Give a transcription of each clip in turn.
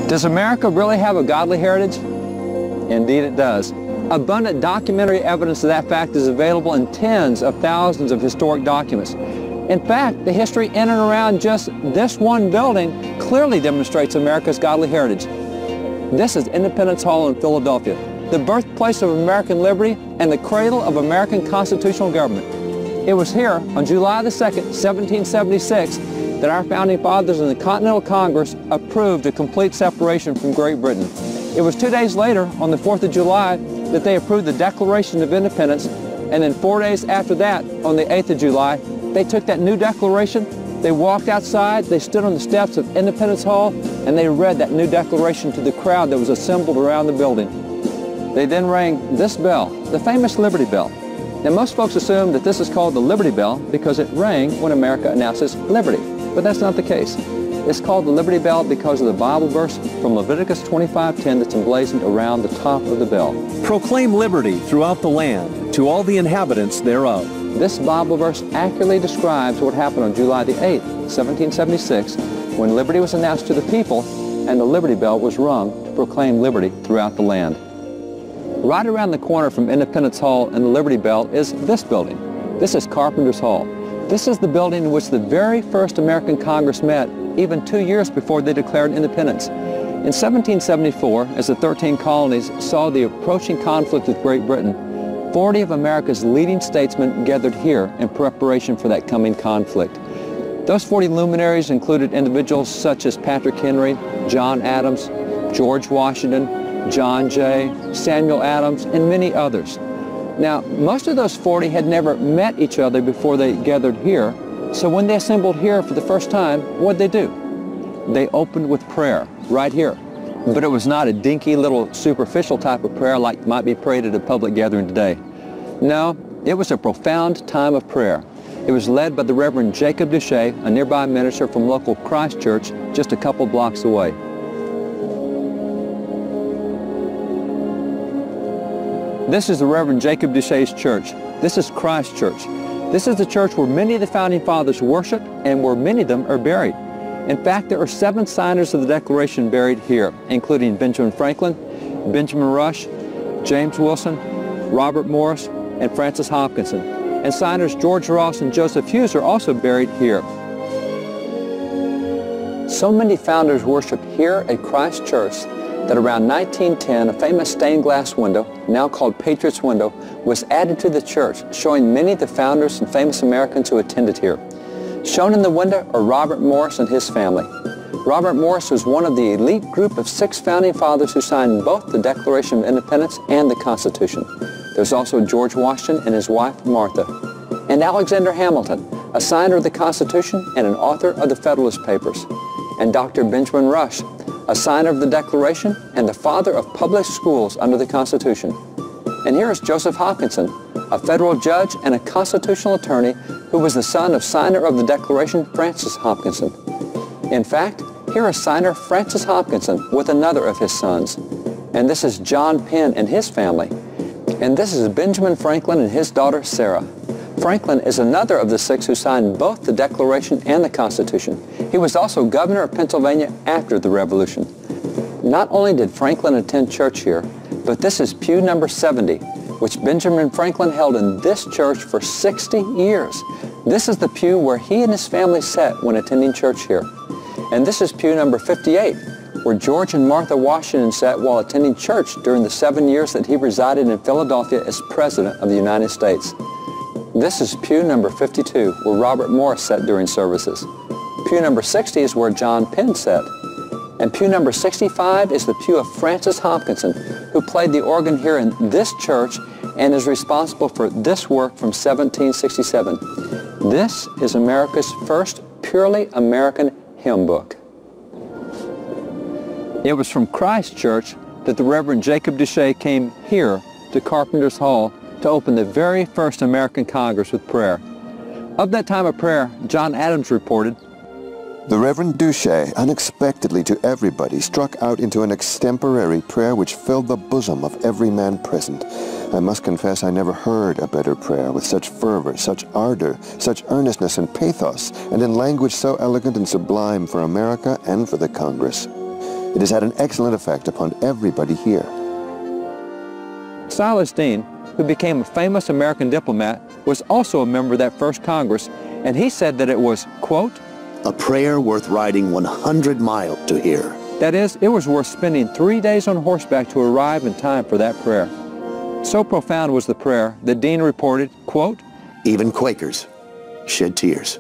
Does America really have a godly heritage? Indeed it does. Abundant documentary evidence of that fact is available in tens of thousands of historic documents. In fact, the history in and around just this one building clearly demonstrates America's godly heritage. This is Independence Hall in Philadelphia, the birthplace of American liberty and the cradle of American constitutional government. It was here on July the 2nd, 1776, that our founding fathers in the Continental Congress approved a complete separation from Great Britain. It was 2 days later, on the 4th of July, that they approved the Declaration of Independence, and then 4 days after that, on the 8th of July, they took that new declaration, they walked outside, they stood on the steps of Independence Hall, and they read that new declaration to the crowd that was assembled around the building. They then rang this bell, the famous Liberty Bell. Now, most folks assume that this is called the Liberty Bell because it rang when America announces liberty, but that's not the case. It's called the Liberty Bell because of the Bible verse from Leviticus 25:10 that's emblazoned around the top of the bell. Proclaim liberty throughout the land to all the inhabitants thereof. This Bible verse accurately describes what happened on July the 8th, 1776, when liberty was announced to the people and the Liberty Bell was rung to proclaim liberty throughout the land. Right around the corner from Independence Hall and the Liberty Bell is this building. This is Carpenter's Hall. This is the building in which the very first American Congress met, even 2 years before they declared independence. In 1774, as the 13 colonies saw the approaching conflict with Great Britain, 40 of America's leading statesmen gathered here in preparation for that coming conflict. Those 40 luminaries included individuals such as Patrick Henry, John Adams, George Washington, John Jay, Samuel Adams, and many others. Now, most of those 40 had never met each other before they gathered here, so when they assembled here for the first time, what'd they do? They opened with prayer, right here. But it was not a dinky little superficial type of prayer like might be prayed at a public gathering today. No, it was a profound time of prayer. It was led by the Reverend Jacob Duché, a nearby minister from local Christ Church just a couple blocks away. This is the Reverend Jacob Duché's church. This is Christ Church. This is the church where many of the founding fathers worshiped and where many of them are buried. In fact, there are 7 signers of the Declaration buried here, including Benjamin Franklin, Benjamin Rush, James Wilson, Robert Morris, and Francis Hopkinson. And signers George Ross and Joseph Hughes are also buried here. So many founders worshiped here at Christ Church that around 1910, a famous stained glass window, now called Patriots Window, was added to the church, showing many of the founders and famous Americans who attended here. Shown in the window are Robert Morris and his family. Robert Morris was one of the elite group of 6 founding fathers who signed both the Declaration of Independence and the Constitution. There's also George Washington and his wife, Martha. And Alexander Hamilton, a signer of the Constitution and an author of the Federalist Papers. And Dr. Benjamin Rush, a signer of the Declaration and the father of public schools under the Constitution. And here is Joseph Hopkinson, a federal judge and a constitutional attorney who was the son of signer of the Declaration, Francis Hopkinson. In fact, here is signer Francis Hopkinson with another of his sons. And this is John Penn and his family. And this is Benjamin Franklin and his daughter Sarah. Franklin is another of the 6 who signed both the Declaration and the Constitution. He was also governor of Pennsylvania after the Revolution. Not only did Franklin attend church here, but this is pew number 70, which Benjamin Franklin held in this church for 60 years. This is the pew where he and his family sat when attending church here. And this is pew number 58, where George and Martha Washington sat while attending church during the 7 years that he resided in Philadelphia as President of the United States. This is pew number 52, where Robert Morris sat during services. Pew number 60 is where John Penn sat. And pew number 65 is the pew of Francis Hopkinson, who played the organ here in this church and is responsible for this work from 1767. This is America's first purely American hymn book. It was from Christ Church that the Reverend Jacob Duché came here to Carpenter's Hall to open the very first American Congress with prayer. Of that time of prayer, John Adams reported, "The Reverend Duché, unexpectedly to everybody, struck out into an extemporary prayer which filled the bosom of every man present. I must confess I never heard a better prayer, with such fervor, such ardor, such earnestness and pathos, and in language so elegant and sublime for America and for the Congress. It has had an excellent effect upon everybody here. Silas Deane, who became a famous American diplomat, was also a member of that first Congress, and he said that it was, quote, a prayer worth riding 100 miles to hear. That is, it was worth spending 3 days on horseback to arrive in time for that prayer. So profound was the prayer that Deane reported, quote, even Quakers shed tears.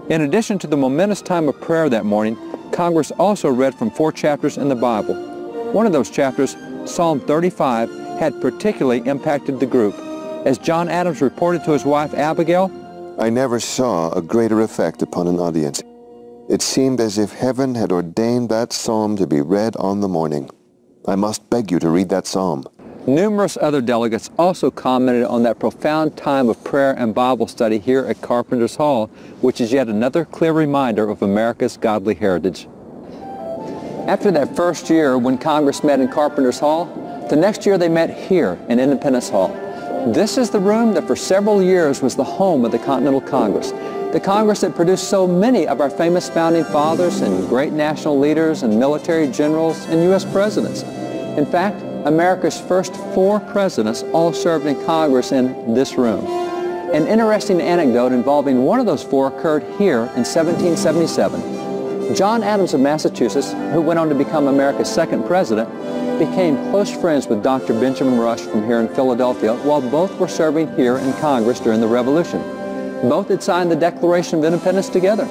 In addition to the momentous time of prayer that morning, Congress also read from 4 chapters in the Bible. One of those chapters, Psalm 35, had particularly impacted the group. As John Adams reported to his wife Abigail, I never saw a greater effect upon an audience. It seemed as if heaven had ordained that psalm to be read on the morning. I must beg you to read that psalm. Numerous other delegates also commented on that profound time of prayer and Bible study here at Carpenter's Hall, which is yet another clear reminder of America's godly heritage. After that first year when Congress met in Carpenter's Hall, the next year they met here in Independence Hall. This is the room that for several years was the home of the Continental Congress, the Congress that produced so many of our famous founding fathers and great national leaders and military generals and U.S. presidents. In fact, America's first 4 presidents all served in Congress in this room. An interesting anecdote involving one of those 4 occurred here in 1777. John Adams of Massachusetts, who went on to become America's 2nd president, became close friends with Dr. Benjamin Rush from here in Philadelphia while both were serving here in Congress during the Revolution. Both had signed the Declaration of Independence together.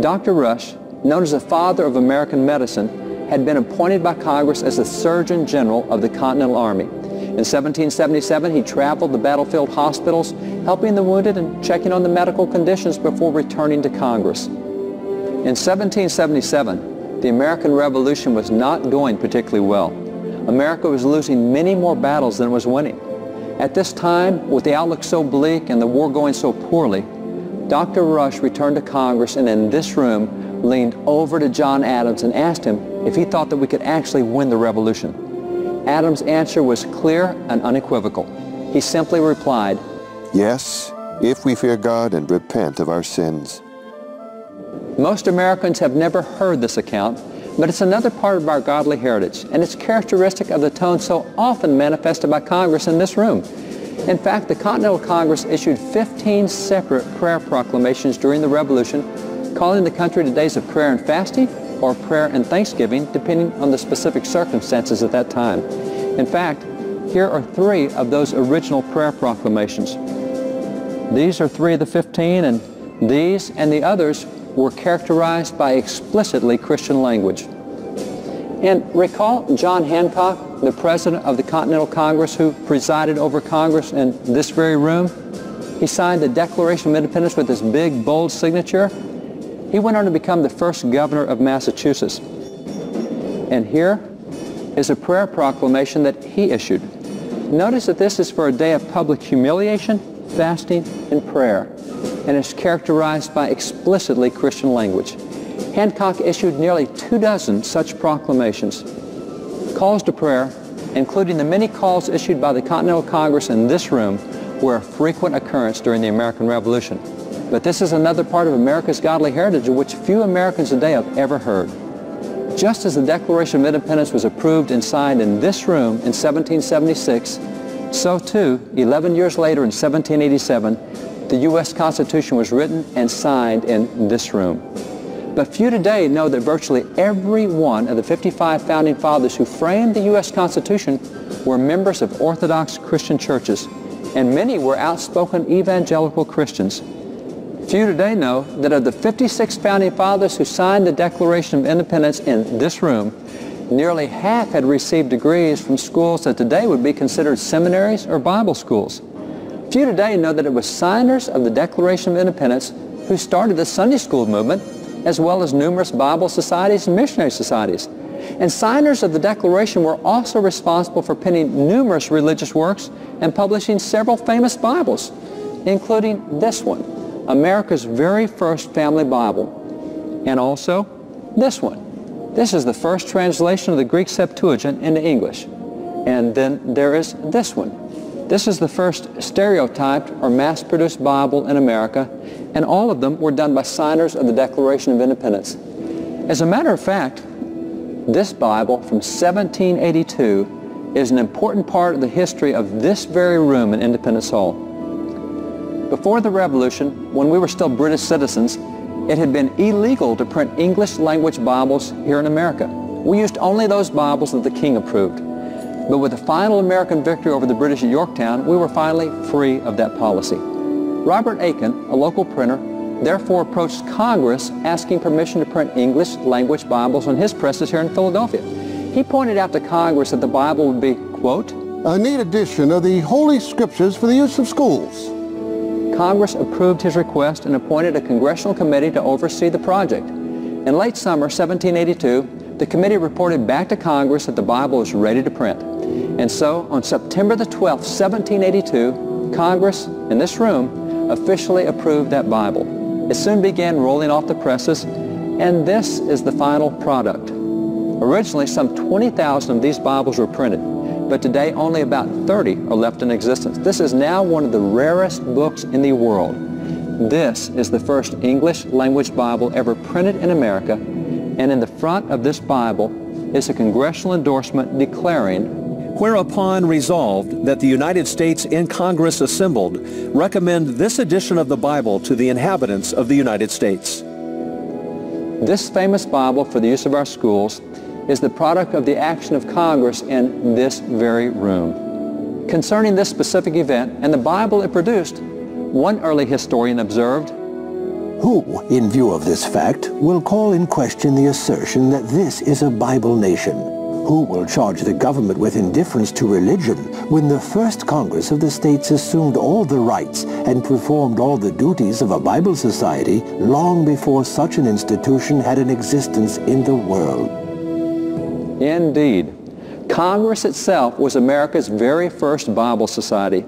Dr. Rush, known as the father of American medicine, had been appointed by Congress as the Surgeon General of the Continental Army. In 1777, he traveled the battlefield hospitals, helping the wounded and checking on the medical conditions before returning to Congress. In 1777, the American Revolution was not going particularly well. America was losing many more battles than it was winning. At this time, with the outlook so bleak and the war going so poorly, Dr. Rush returned to Congress and in this room leaned over to John Adams and asked him if he thought that we could actually win the revolution. Adams' answer was clear and unequivocal. He simply replied, yes, if we fear God and repent of our sins. Most Americans have never heard this account, but it's another part of our godly heritage, and it's characteristic of the tone so often manifested by Congress in this room. In fact, the Continental Congress issued 15 separate prayer proclamations during the Revolution, calling the country to days of prayer and fasting or prayer and thanksgiving, depending on the specific circumstances at that time. In fact, here are 3 of those original prayer proclamations. These are 3 of the 15, and these and the others were characterized by explicitly Christian language. And recall John Hancock, the president of the Continental Congress who presided over Congress in this very room? He signed the Declaration of Independence with his big, bold signature. He went on to become the first governor of Massachusetts. And here is a prayer proclamation that he issued. Notice that this is for a day of public humiliation, fasting, and prayer, and is characterized by explicitly Christian language. Hancock issued nearly 24 such proclamations. Calls to prayer, including the many calls issued by the Continental Congress in this room, were a frequent occurrence during the American Revolution. But this is another part of America's godly heritage of which few Americans today have ever heard. Just as the Declaration of Independence was approved and signed in this room in 1776, so too, 11 years later in 1787, the U.S. Constitution was written and signed in this room. But few today know that virtually every one of the 55 founding fathers who framed the U.S. Constitution were members of Orthodox Christian churches, and many were outspoken evangelical Christians. Few today know that of the 56 founding fathers who signed the Declaration of Independence in this room, nearly half had received degrees from schools that today would be considered seminaries or Bible schools. Few today know that it was signers of the Declaration of Independence who started the Sunday school movement, as well as numerous Bible societies and missionary societies. And signers of the Declaration were also responsible for penning numerous religious works and publishing several famous Bibles, including this one, America's very first family Bible, and also this one. This is the first translation of the Greek Septuagint into English. And then there is this one. This is the first stereotyped or mass-produced Bible in America, and all of them were done by signers of the Declaration of Independence. As a matter of fact, This Bible from 1782 is an important part of the history of this very room in Independence Hall. Before the Revolution, when we were still British citizens, it had been illegal to print English language Bibles here in America. We used only those Bibles that the King approved. But with the final American victory over the British at Yorktown, we were finally free of that policy. Robert Aiken, a local printer, therefore approached Congress asking permission to print English language Bibles on his presses here in Philadelphia. He pointed out to Congress that the Bible would be, quote, a neat edition of the Holy Scriptures for the use of schools. Congress approved his request and appointed a congressional committee to oversee the project. In late summer 1782, the committee reported back to Congress that the Bible was ready to print. And so, on September the 12th, 1782, Congress, in this room, officially approved that Bible. It soon began rolling off the presses, and this is the final product. Originally, some 20,000 of these Bibles were printed, but today only about 30 are left in existence. This is now one of the rarest books in the world. This is the first English language Bible ever printed in America, and in the front of this Bible is a congressional endorsement declaring, whereupon resolved that the United States in Congress assembled recommend this edition of the Bible to the inhabitants of the United States. This famous Bible for the use of our schools is the product of the action of Congress in this very room. Concerning this specific event and the Bible it produced, one early historian observed, who, in view of this fact, will call in question the assertion that this is a Bible nation? Who will charge the government with indifference to religion when the first Congress of the States assumed all the rights and performed all the duties of a Bible society long before such an institution had an existence in the world? Indeed. Congress itself was America's very first Bible society.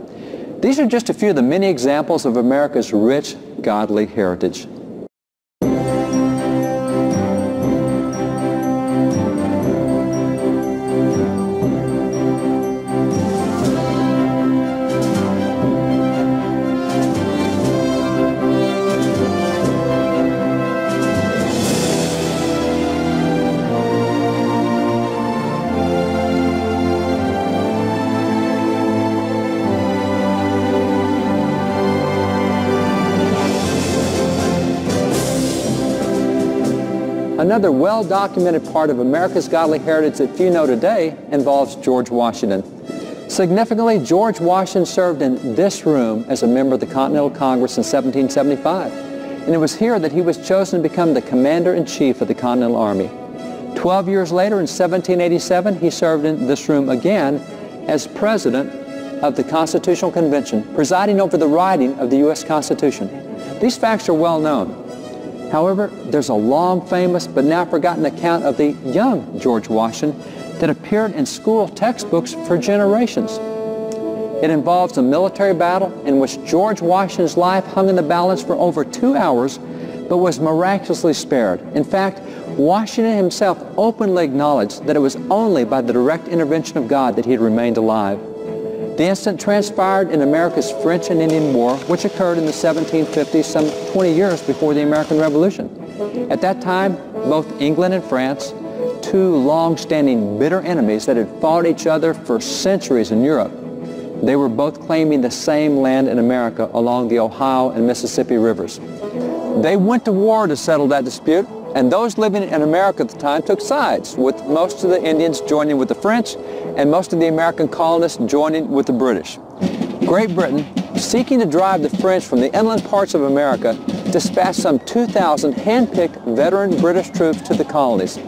These are just a few of the many examples of America's rich, godly heritage. Another well-documented part of America's godly heritage that few know today involves George Washington. Significantly, George Washington served in this room as a member of the Continental Congress in 1775. And it was here that he was chosen to become the Commander-in-Chief of the Continental Army. 12 years later, in 1787, he served in this room again as President of the Constitutional Convention, presiding over the writing of the U.S. Constitution. These facts are well known. However, there's a long, famous, but now forgotten account of the young George Washington that appeared in school textbooks for generations. It involves a military battle in which George Washington's life hung in the balance for over 2 hours, but was miraculously spared. In fact, Washington himself openly acknowledged that it was only by the direct intervention of God that he had remained alive. The incident transpired in America's French and Indian War, which occurred in the 1750s, some 20 years before the American Revolution. At that time, both England and France, two long-standing bitter enemies that had fought each other for centuries in Europe, they were both claiming the same land in America along the Ohio and Mississippi rivers. They went to war to settle that dispute, and those living in America at the time took sides, with most of the Indians joining with the French and most of the American colonists joining with the British. Great Britain, seeking to drive the French from the inland parts of America, dispatched some 2,000 hand-picked veteran British troops to the colonies.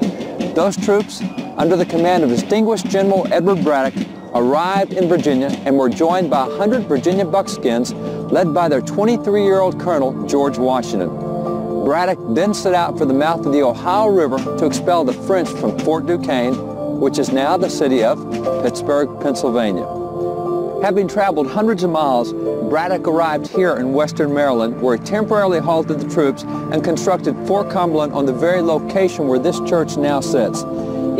Those troops, under the command of distinguished General Edward Braddock, arrived in Virginia and were joined by 100 Virginia buckskins led by their 23-year-old Colonel George Washington. Braddock then set out for the mouth of the Ohio River to expel the French from Fort Duquesne, which is now the city of Pittsburgh, Pennsylvania. Having traveled hundreds of miles, Braddock arrived here in western Maryland, where he temporarily halted the troops and constructed Fort Cumberland on the very location where this church now sits.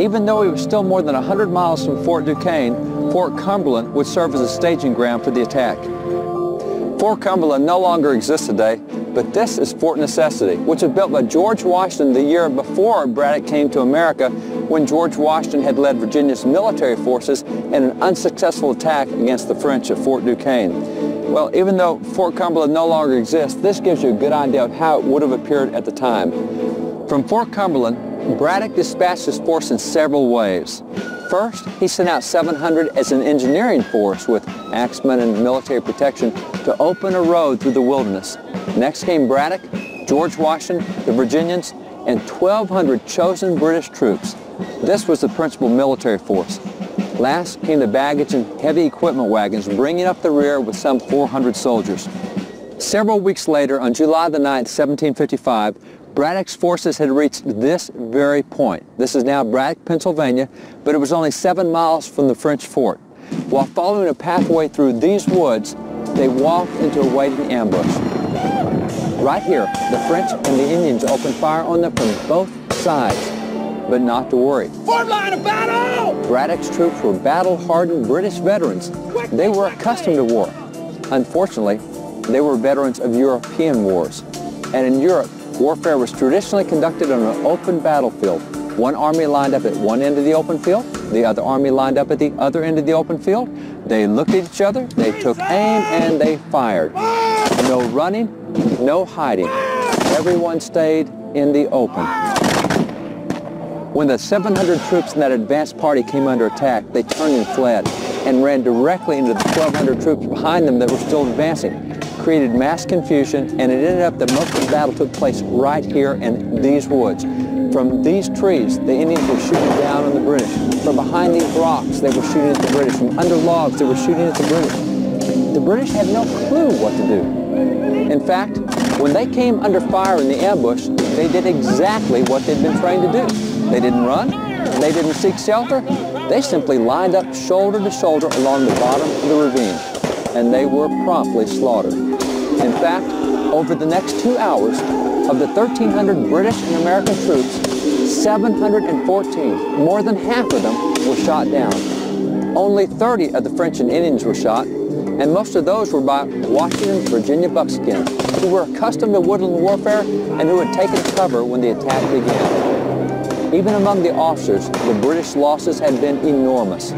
Even though he was still more than 100 miles from Fort Duquesne, Fort Cumberland would serve as a staging ground for the attack. Fort Cumberland no longer exists today, But this is Fort Necessity, which was built by George Washington the year before Braddock came to America, when George Washington had led Virginia's military forces in an unsuccessful attack against the French at Fort Duquesne. Well, even though Fort Cumberland no longer exists, this gives you a good idea of how it would have appeared at the time. From Fort Cumberland, Braddock dispatched his force in several ways. First, he sent out 700 as an engineering force with axemen and military protection to open a road through the wilderness. Next came Braddock, George Washington, the Virginians, and 1,200 chosen British troops. This was the principal military force. Last came the baggage and heavy equipment wagons, bringing up the rear with some 400 soldiers. Several weeks later, on July the 9th, 1755, Braddock's forces had reached this very point. This is now Braddock, Pennsylvania, but it was only 7 miles from the French fort. While following a pathway through these woods, they walked into a waiting ambush. Right here, the French and the Indians opened fire on them from both sides. But not to worry. Front line of battle! Braddock's troops were battle-hardened British veterans. They were accustomed to war. Unfortunately, they were veterans of European wars. And in Europe, warfare was traditionally conducted on an open battlefield. One army lined up at one end of the open field, the other army lined up at the other end of the open field. They looked at each other, they took aim, and they fired. No running, no hiding. Everyone stayed in the open. When the 700 troops in that advance party came under attack, they turned and fled and ran directly into the 1,200 troops behind them that were still advancing. Created mass confusion, and it ended up that most of the battle took place right here in these woods. From these trees, the Indians were shooting down on the British. From behind these rocks, they were shooting at the British. From under logs, they were shooting at the British. The British had no clue what to do. In fact, when they came under fire in the ambush, they did exactly what they'd been trained to do. They didn't run, they didn't seek shelter, they simply lined up shoulder to shoulder along the bottom of the ravine, and they were promptly slaughtered. In fact, over the next 2 hours, of the 1,300 British and American troops, 714, more than half of them, were shot down. Only 30 of the French and Indians were shot, and most of those were by Washington's Virginia buckskins, who were accustomed to woodland warfare and who had taken cover when the attack began. Even among the officers, the British losses had been enormous.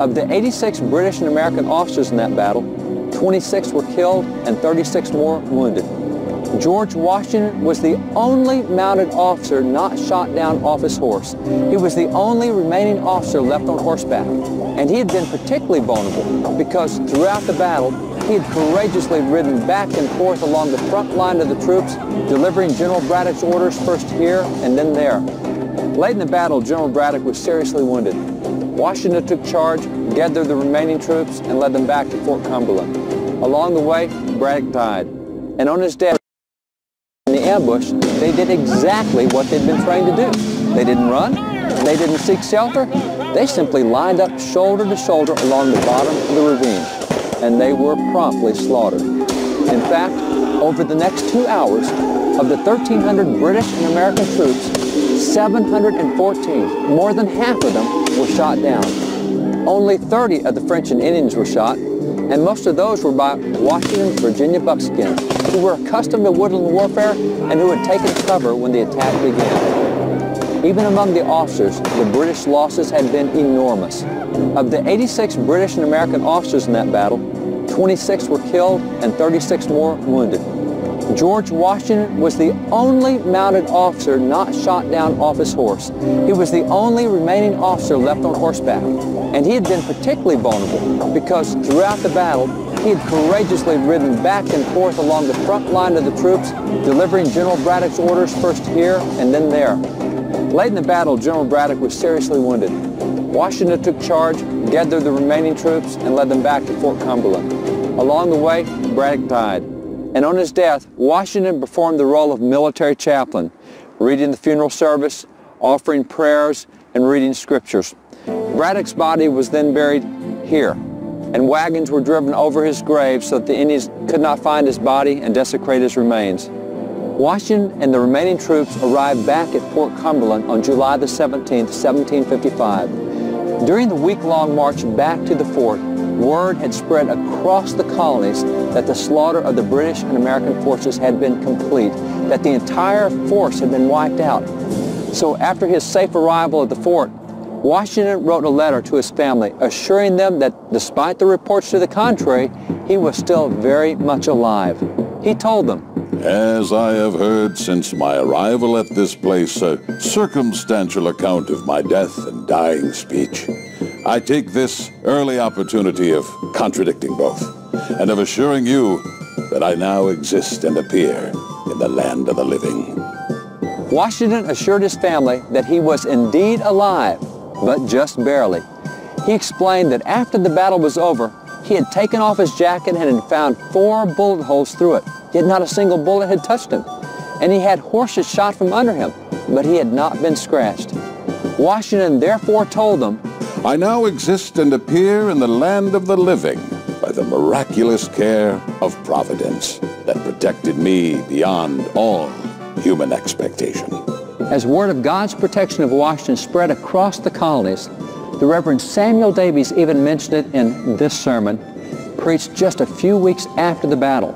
Of the 86 British and American officers in that battle, 26 were killed and 36 more wounded. George Washington was the only mounted officer not shot down off his horse. He was the only remaining officer left on horseback. And he had been particularly vulnerable because throughout the battle, he had courageously ridden back and forth along the front line of the troops, delivering General Braddock's orders first here and then there. Late in the battle, General Braddock was seriously wounded. Washington took charge, gathered the remaining troops, and led them back to Fort Cumberland. Along the way, Braddock died. And on his death, in the ambush, they did exactly what they'd been trained to do. They didn't run, they didn't seek shelter, they simply lined up shoulder to shoulder along the bottom of the ravine, and they were promptly slaughtered. In fact, over the next 2 hours, of the 1,300 British and American troops, 714, more than half of them, were shot down. Only 30 of the French and Indians were shot, and most of those were by Washington's Virginia buckskins, who were accustomed to woodland warfare and who had taken cover when the attack began. Even among the officers, the British losses had been enormous. Of the 86 British and American officers in that battle, 26 were killed and 36 more wounded. George Washington was the only mounted officer not shot down off his horse. He was the only remaining officer left on horseback. And he had been particularly vulnerable because throughout the battle, he had courageously ridden back and forth along the front line of the troops, delivering General Braddock's orders first here and then there. Late in the battle, General Braddock was seriously wounded. Washington took charge, gathered the remaining troops, and led them back to Fort Cumberland. Along the way, Braddock died. And on his death, Washington performed the role of military chaplain, reading the funeral service, offering prayers, and reading scriptures. Braddock's body was then buried here, and wagons were driven over his grave so that the Indians could not find his body and desecrate his remains. Washington and the remaining troops arrived back at Fort Cumberland on July the 17th, 1755. During the week-long march back to the fort, word had spread across the colonies that the slaughter of the British and American forces had been complete, that the entire force had been wiped out. So after his safe arrival at the fort, Washington wrote a letter to his family assuring them that despite the reports to the contrary, he was still very much alive. He told them, "As I have heard since my arrival at this place a circumstantial account of my death and dying speech, I take this early opportunity of contradicting both, and of assuring you that I now exist and appear in the land of the living." Washington assured his family that he was indeed alive, but just barely. He explained that after the battle was over, he had taken off his jacket and had found 4 bullet holes through it, yet not a single bullet had touched him. And he had horses shot from under him, but he had not been scratched. Washington therefore told them, "I now exist and appear in the land of the living by the miraculous care of Providence that protected me beyond all human expectation." As word of God's protection of Washington spread across the colonies, the Reverend Samuel Davies even mentioned it in this sermon, preached just a few weeks after the battle.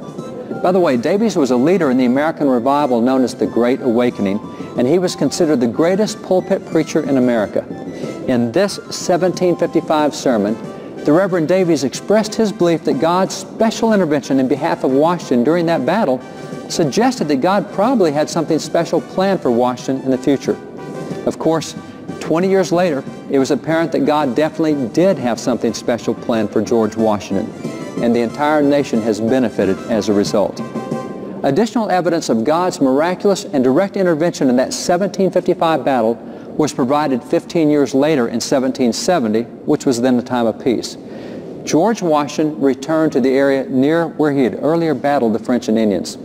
By the way, Davies was a leader in the American revival known as the Great Awakening, and he was considered the greatest pulpit preacher in America. In this 1755 sermon, the Reverend Davies expressed his belief that God's special intervention in behalf of Washington during that battle suggested that God probably had something special planned for Washington in the future. Of course, 20 years later, it was apparent that God definitely did have something special planned for George Washington, and the entire nation has benefited as a result. Additional evidence of God's miraculous and direct intervention in that 1755 battle was provided 15 years later in 1770, which was then the time of peace. George Washington returned to the area near where he had earlier battled the French and Indians.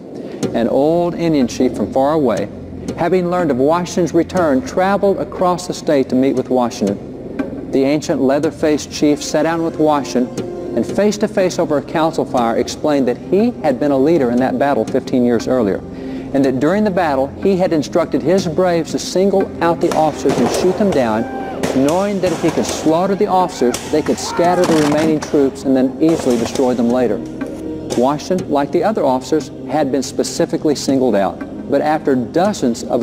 An old Indian chief from far away, having learned of Washington's return, traveled across the state to meet with Washington. The ancient leather-faced chief sat down with Washington and face-to-face over a council fire explained that he had been a leader in that battle 15 years earlier, and that during the battle he had instructed his braves to single out the officers and shoot them down, knowing that if he could slaughter the officers, they could scatter the remaining troops and then easily destroy them later. Washington, like the other officers, had been specifically singled out, but after dozens of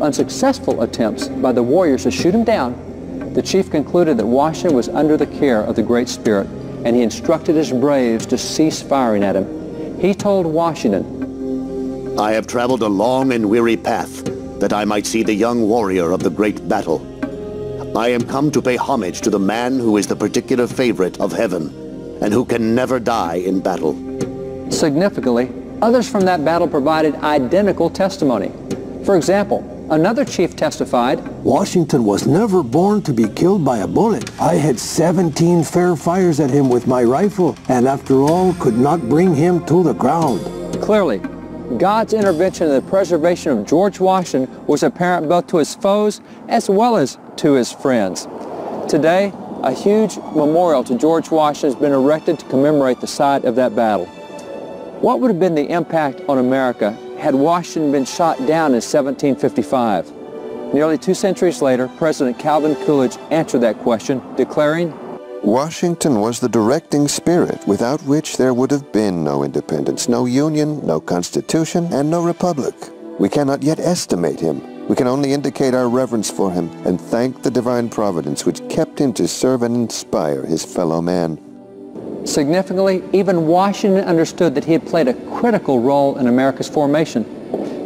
unsuccessful attempts by the warriors to shoot him down, the chief concluded that Washington was under the care of the Great Spirit, and he instructed his braves to cease firing at him. He told Washington, "I have traveled a long and weary path, that I might see the young warrior of the great battle. I am come to pay homage to the man who is the particular favorite of heaven, and who can never die in battle." Significantly, others from that battle provided identical testimony. For example, another chief testified, "Washington was never born to be killed by a bullet. I had 17 fair fires at him with my rifle, and after all could not bring him to the ground." Clearly, God's intervention in the preservation of George Washington was apparent both to his foes as well as to his friends. Today, a huge memorial to George Washington has been erected to commemorate the site of that battle. What would have been the impact on America had Washington been shot down in 1755? Nearly 2 centuries later, President Calvin Coolidge answered that question, declaring, Washington was the directing spirit without which there would have been no independence, no union, no constitution, and no republic. We cannot yet estimate him. We can only indicate our reverence for him and thank the divine providence which kept him to serve and inspire his fellow man. Significantly, even Washington understood that he had played a critical role in America's formation,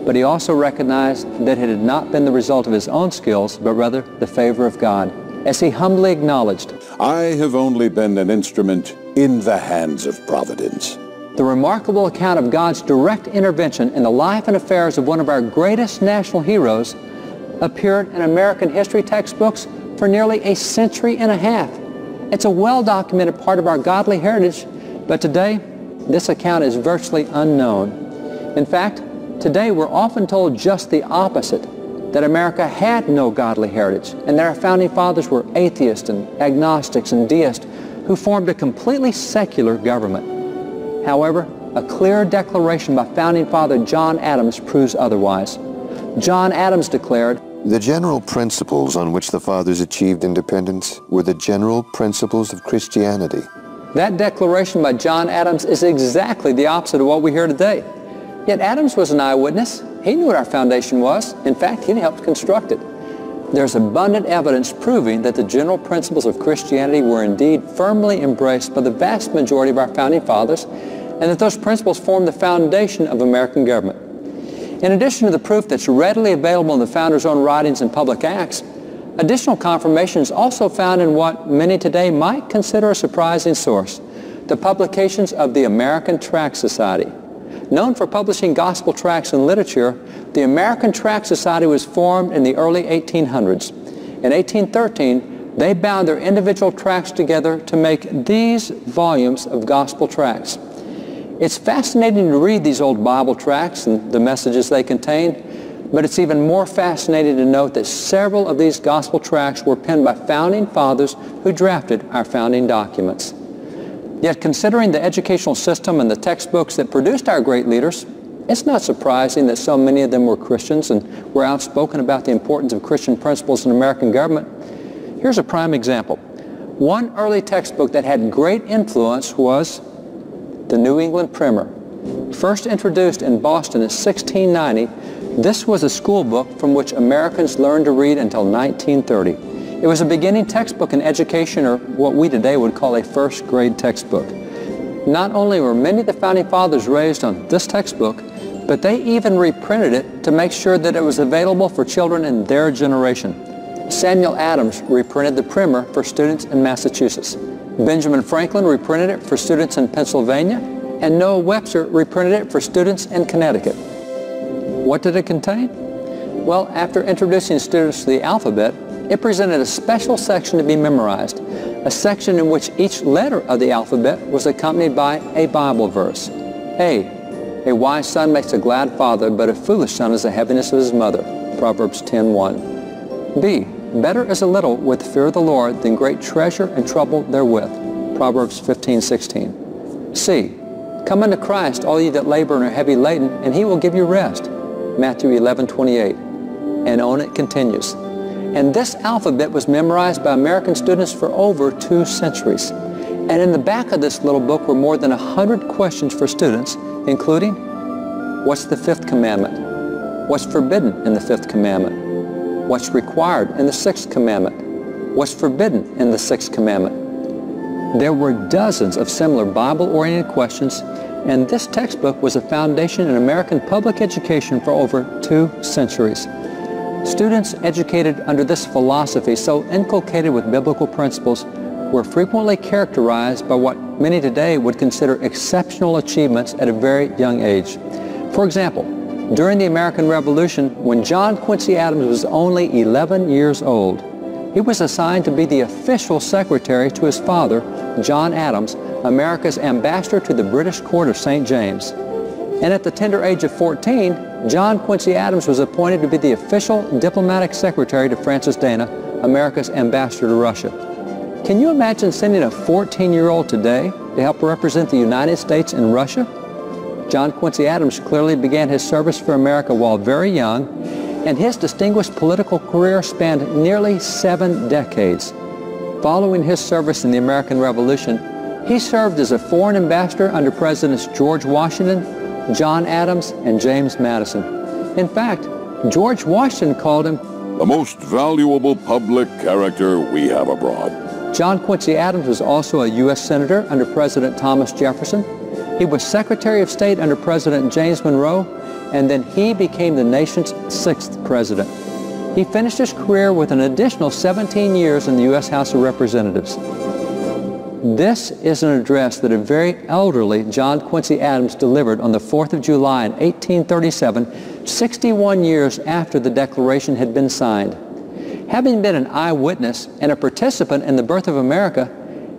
but he also recognized that it had not been the result of his own skills, but rather the favor of God. As he humbly acknowledged, "I have only been an instrument in the hands of Providence." the remarkable account of God's direct intervention in the life and affairs of one of our greatest national heroes appeared in American history textbooks for nearly a century and a half. It's a well-documented part of our godly heritage, but today, this account is virtually unknown. In fact, today we're often told just the opposite, that America had no godly heritage, and that our founding fathers were atheists and agnostics and deists who formed a completely secular government. However, a clear declaration by founding father John Adams proves otherwise. John Adams declared, The general principles on which the fathers achieved independence were the general principles of Christianity. That declaration by John Adams is exactly the opposite of what we hear today. Yet Adams was an eyewitness. He knew what our foundation was. In fact, he helped construct it. There's abundant evidence proving that the general principles of Christianity were indeed firmly embraced by the vast majority of our founding fathers, and that those principles form the foundation of American government. In addition to the proof that's readily available in the founders' own writings and public acts, additional confirmation is also found in what many today might consider a surprising source, the publications of the American Tract Society. Known for publishing gospel tracts and literature, the American Tract Society was formed in the early 1800s. In 1813, they bound their individual tracts together to make these volumes of gospel tracts. It's fascinating to read these old Bible tracts and the messages they contain, but it's even more fascinating to note that several of these gospel tracts were penned by founding fathers who drafted our founding documents. Yet considering the educational system and the textbooks that produced our great leaders, it's not surprising that so many of them were Christians and were outspoken about the importance of Christian principles in American government. Here's a prime example. One early textbook that had great influence was the New England Primer. First introduced in Boston in 1690, this was a school book from which Americans learned to read until 1930. It was a beginning textbook in education, or what we today would call a first grade textbook. Not only were many of the founding fathers raised on this textbook, but they even reprinted it to make sure that it was available for children in their generation. Samuel Adams reprinted the Primer for students in Massachusetts. Benjamin Franklin reprinted it for students in Pennsylvania, and Noah Webster reprinted it for students in Connecticut. What did it contain? Well, after introducing students to the alphabet, it presented a special section to be memorized, a section in which each letter of the alphabet was accompanied by a Bible verse. A wise son makes a glad father, but a foolish son is the heaviness of his mother. Proverbs 10:1. B, better is a little with the fear of the Lord than great treasure and trouble therewith. Proverbs 15:16. C, come unto Christ, all ye that labor and are heavy laden, and he will give you rest. Matthew 11:28. And on it continues. And this alphabet was memorized by American students for over 2 centuries. And in the back of this little book were more than 100 questions for students, including, what's the 5th commandment? What's forbidden in the 5th commandment? What's required in the 6th commandment? What's forbidden in the 6th commandment? There were dozens of similar Bible-oriented questions, and this textbook was a foundation in American public education for over 2 centuries. Students educated under this philosophy, so inculcated with biblical principles, were frequently characterized by what many today would consider exceptional achievements at a very young age. For example, during the American Revolution, when John Quincy Adams was only 11 years old, he was assigned to be the official secretary to his father, John Adams, America's ambassador to the British court of St. James. And at the tender age of 14, John Quincy Adams was appointed to be the official diplomatic secretary to Francis Dana, America's ambassador to Russia. Can you imagine sending a 14-year-old today to help represent the United States in Russia? John Quincy Adams clearly began his service for America while very young, and his distinguished political career spanned nearly 7 decades. Following his service in the American Revolution, he served as a foreign ambassador under Presidents George Washington, John Adams, and James Madison. In fact, George Washington called him the most valuable public character we have abroad. John Quincy Adams was also a U.S. Senator under President Thomas Jefferson. He was Secretary of State under President James Monroe, and then he became the nation's 6th president. He finished his career with an additional 17 years in the U.S. House of Representatives. This is an address that a very elderly John Quincy Adams delivered on the 4th of July in 1837, 61 years after the Declaration had been signed. Having been an eyewitness and a participant in the birth of America,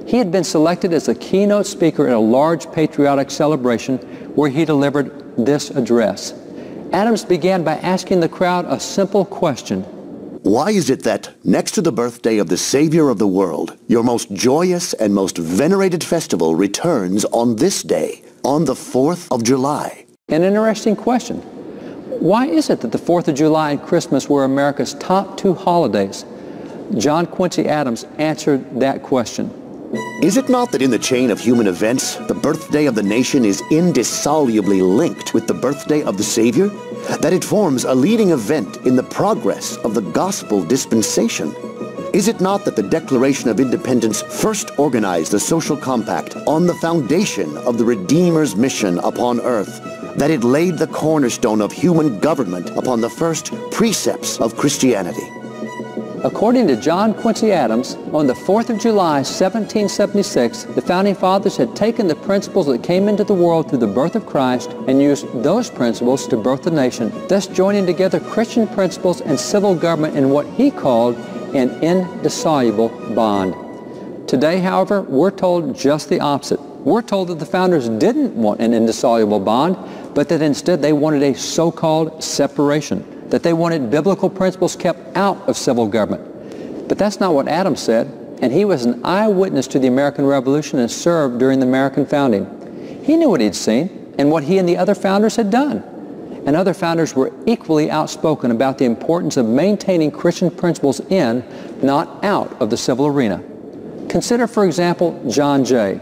he had been selected as a keynote speaker at a large patriotic celebration where he delivered this address. Adams began by asking the crowd a simple question. Why is it that, next to the birthday of the Savior of the world, your most joyous and most venerated festival returns on this day, on the 4th of July? An interesting question. Why is it that the 4th of July and Christmas were America's top two holidays? John Quincy Adams answered that question. Is it not that in the chain of human events, the birthday of the nation is indissolubly linked with the birthday of the Savior? That it forms a leading event in the progress of the gospel dispensation? Is it not that the Declaration of Independence first organized the social compact on the foundation of the Redeemer's mission upon earth? That it laid the cornerstone of human government upon the first precepts of Christianity? According to John Quincy Adams, on the 4th of July, 1776, the Founding Fathers had taken the principles that came into the world through the birth of Christ and used those principles to birth the nation, thus joining together Christian principles and civil government in what he called an indissoluble bond. Today, however, we're told just the opposite. We're told that the Founders didn't want an indissoluble bond, but that instead they wanted a so-called separation, that they wanted biblical principles kept out of civil government. But that's not what Adams said, and he was an eyewitness to the American Revolution and served during the American founding. He knew what he'd seen and what he and the other founders had done. And other founders were equally outspoken about the importance of maintaining Christian principles in, not out of the civil arena. Consider, for example, John Jay.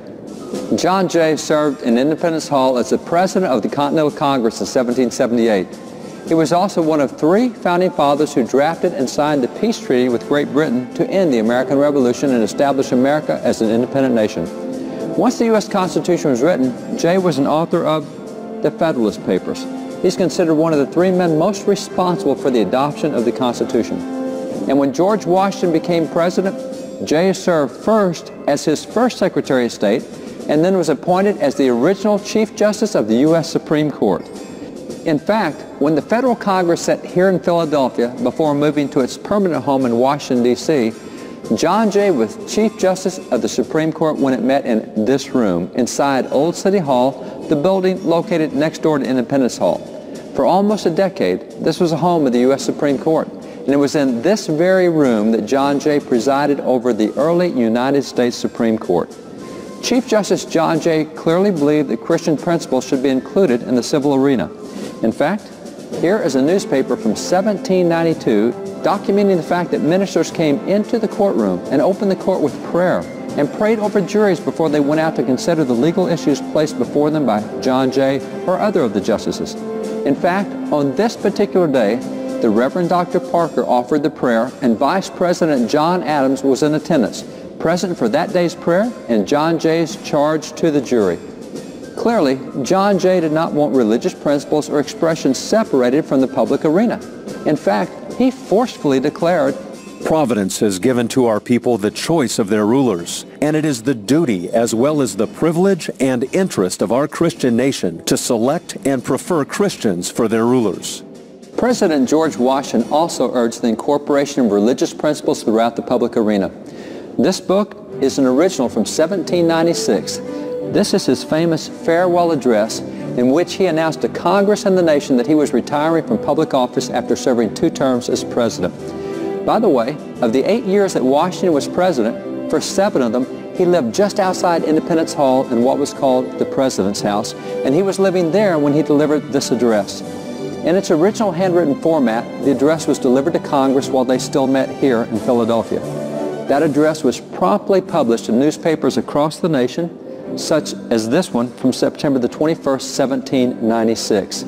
John Jay served in Independence Hall as the President of the Continental Congress in 1778. He was also one of 3 Founding Fathers who drafted and signed the peace treaty with Great Britain to end the American Revolution and establish America as an independent nation. Once the U.S. Constitution was written, Jay was an author of the Federalist Papers. He's considered one of the 3 men most responsible for the adoption of the Constitution. And when George Washington became president, Jay served first as his first Secretary of State and then was appointed as the original Chief Justice of the U.S. Supreme Court. In fact, when the Federal Congress sat here in Philadelphia before moving to its permanent home in Washington, D.C., John Jay was Chief Justice of the Supreme Court when it met in this room, inside Old City Hall, the building located next door to Independence Hall. For almost a decade, this was a home of the U.S. Supreme Court, and it was in this very room that John Jay presided over the early United States Supreme Court. Chief Justice John Jay clearly believed that Christian principles should be included in the civil arena. In fact, here is a newspaper from 1792 documenting the fact that ministers came into the courtroom and opened the court with prayer and prayed over juries before they went out to consider the legal issues placed before them by John Jay or other of the justices. In fact, on this particular day, the Reverend Dr. Parker offered the prayer, and Vice President John Adams was in attendance, present for that day's prayer and John Jay's charge to the jury. Clearly, John Jay did not want religious principles or expressions separated from the public arena. In fact, he forcefully declared, Providence has given to our people the choice of their rulers, and it is the duty as well as the privilege and interest of our Christian nation to select and prefer Christians for their rulers. President George Washington also urged the incorporation of religious principles throughout the public arena. This book is an original from 1796. This is his famous farewell address in which he announced to Congress and the nation that he was retiring from public office after serving 2 terms as president. By the way, of the 8 years that Washington was president, for 7 of them, he lived just outside Independence Hall in what was called the President's House, and he was living there when he delivered this address. In its original handwritten format, the address was delivered to Congress while they still met here in Philadelphia. That address was promptly published in newspapers across the nation, such as this one from September the 21st, 1796.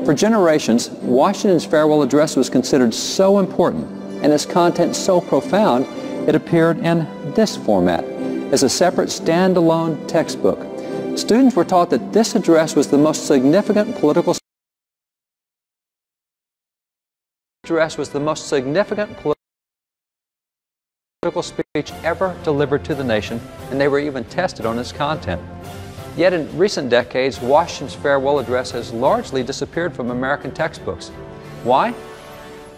For generations, Washington's farewell address was considered so important and its content so profound, it appeared in this format as a separate standalone textbook. Students were taught that this address was the most significant political speech ever delivered to the nation, and they were even tested on its content. Yet in recent decades, Washington's farewell address has largely disappeared from American textbooks. Why?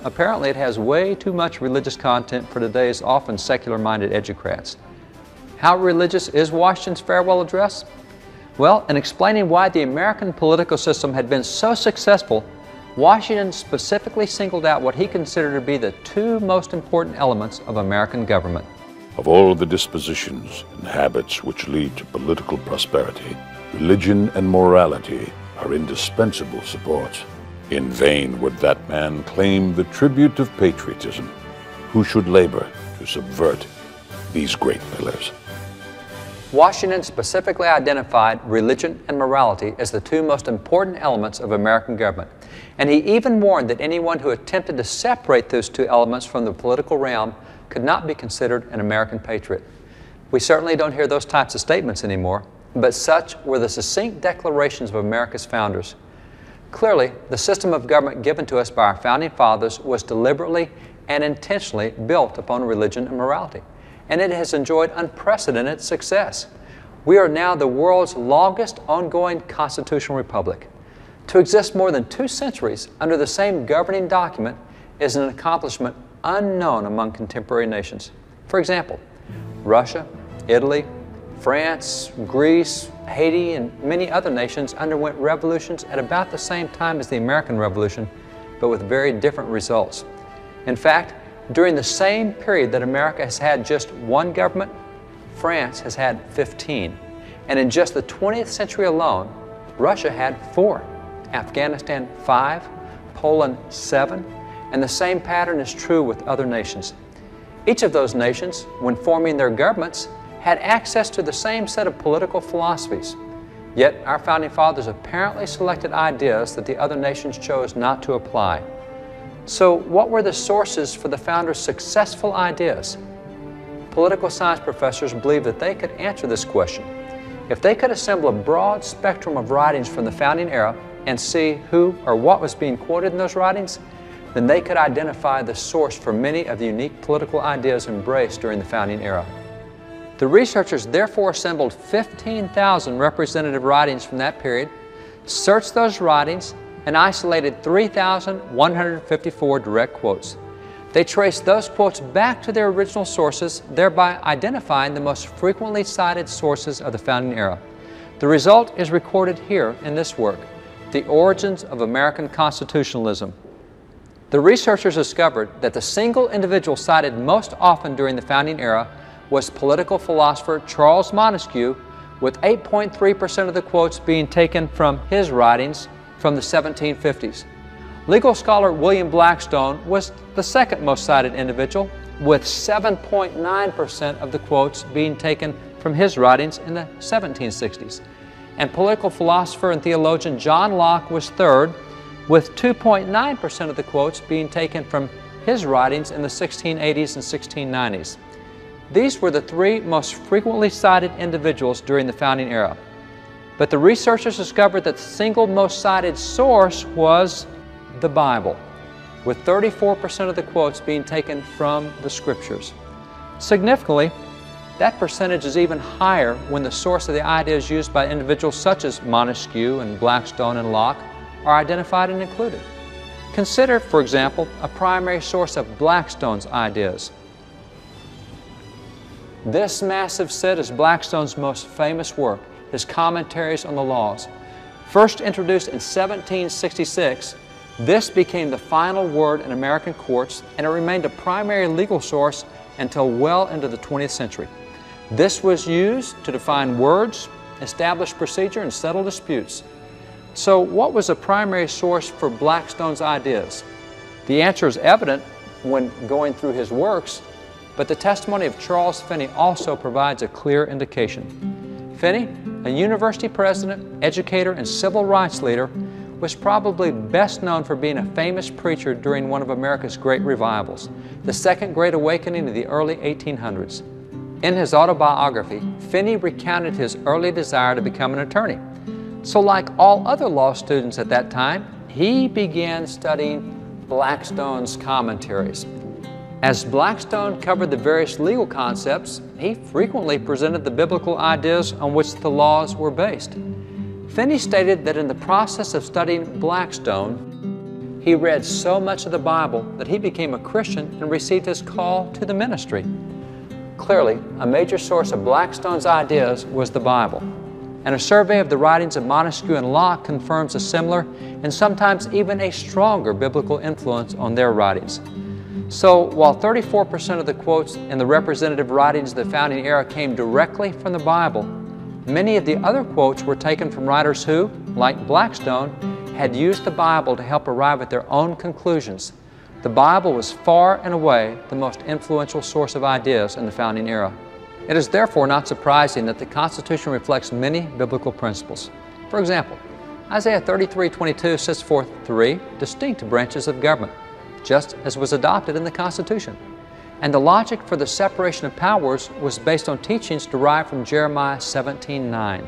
Apparently it has way too much religious content for today's often secular-minded educrats. How religious is Washington's farewell address? Well, in explaining why the American political system had been so successful, Washington specifically singled out what he considered to be the 2 most important elements of American government. Of all the dispositions and habits which lead to political prosperity, religion and morality are indispensable supports. In vain would that man claim the tribute of patriotism, who should labor to subvert these great pillars. Washington specifically identified religion and morality as the two most important elements of American government. And he even warned that anyone who attempted to separate those two elements from the political realm could not be considered an American patriot. We certainly don't hear those types of statements anymore, but such were the succinct declarations of America's founders. Clearly, the system of government given to us by our founding fathers was deliberately and intentionally built upon religion and morality, and it has enjoyed unprecedented success. We are now the world's longest ongoing constitutional republic. To exist more than 2 centuries under the same governing document is an accomplishment unknown among contemporary nations. For example, Russia, Italy, France, Greece, Haiti, and many other nations underwent revolutions at about the same time as the American Revolution, but with very different results. In fact, during the same period that America has had just one government, France has had 15. And in just the 20th century alone, Russia had 4, Afghanistan 5, Poland 7, and the same pattern is true with other nations. Each of those nations, when forming their governments, had access to the same set of political philosophies. Yet our founding fathers apparently selected ideas that the other nations chose not to apply. So what were the sources for the founders' successful ideas? Political science professors believe that they could answer this question. If they could assemble a broad spectrum of writings from the founding era and see who or what was being quoted in those writings, then they could identify the source for many of the unique political ideas embraced during the founding era. The researchers therefore assembled 15,000 representative writings from that period, searched those writings, and isolated 3,154 direct quotes. They traced those quotes back to their original sources, thereby identifying the most frequently cited sources of the founding era. The result is recorded here in this work, The Origins of American Constitutionalism. The researchers discovered that the single individual cited most often during the founding era was political philosopher Charles Montesquieu, with 8.3% of the quotes being taken from his writings from the 1750s. Legal scholar William Blackstone was the second most cited individual, with 7.9% of the quotes being taken from his writings in the 1760s. And political philosopher and theologian John Locke was third, with 2.9% of the quotes being taken from his writings in the 1680s and 1690s. These were the 3 most frequently cited individuals during the founding era. But the researchers discovered that the single most cited source was the Bible, with 34% of the quotes being taken from the Scriptures. Significantly, that percentage is even higher when the source of the ideas used by individuals such as Montesquieu and Blackstone and Locke are identified and included. Consider, for example, a primary source of Blackstone's ideas. This massive set is Blackstone's most famous work, his Commentaries on the Laws. First introduced in 1766, this became the final word in American courts, and it remained a primary legal source until well into the 20th century. This was used to define words, establish procedure, and settle disputes. So what was a primary source for Blackstone's ideas? The answer is evident when going through his works, but the testimony of Charles Finney also provides a clear indication. Finney, a university president, educator, and civil rights leader, was probably best known for being a famous preacher during one of America's great revivals, the Second Great Awakening of the early 1800s. In his autobiography, Finney recounted his early desire to become an attorney. So like all other law students at that time, he began studying Blackstone's commentaries. As Blackstone covered the various legal concepts, he frequently presented the biblical ideas on which the laws were based. Finney stated that in the process of studying Blackstone, he read so much of the Bible that he became a Christian and received his call to the ministry. Clearly, a major source of Blackstone's ideas was the Bible, and a survey of the writings of Montesquieu and Locke confirms a similar and sometimes even a stronger biblical influence on their writings. So while 34% of the quotes in the representative writings of the founding era came directly from the Bible, many of the other quotes were taken from writers who, like Blackstone, had used the Bible to help arrive at their own conclusions, the Bible was far and away the most influential source of ideas in the founding era. It is therefore not surprising that the Constitution reflects many biblical principles. For example, Isaiah 33:22 sets forth 3 distinct branches of government, just as was adopted in the Constitution. And the logic for the separation of powers was based on teachings derived from Jeremiah 17:9,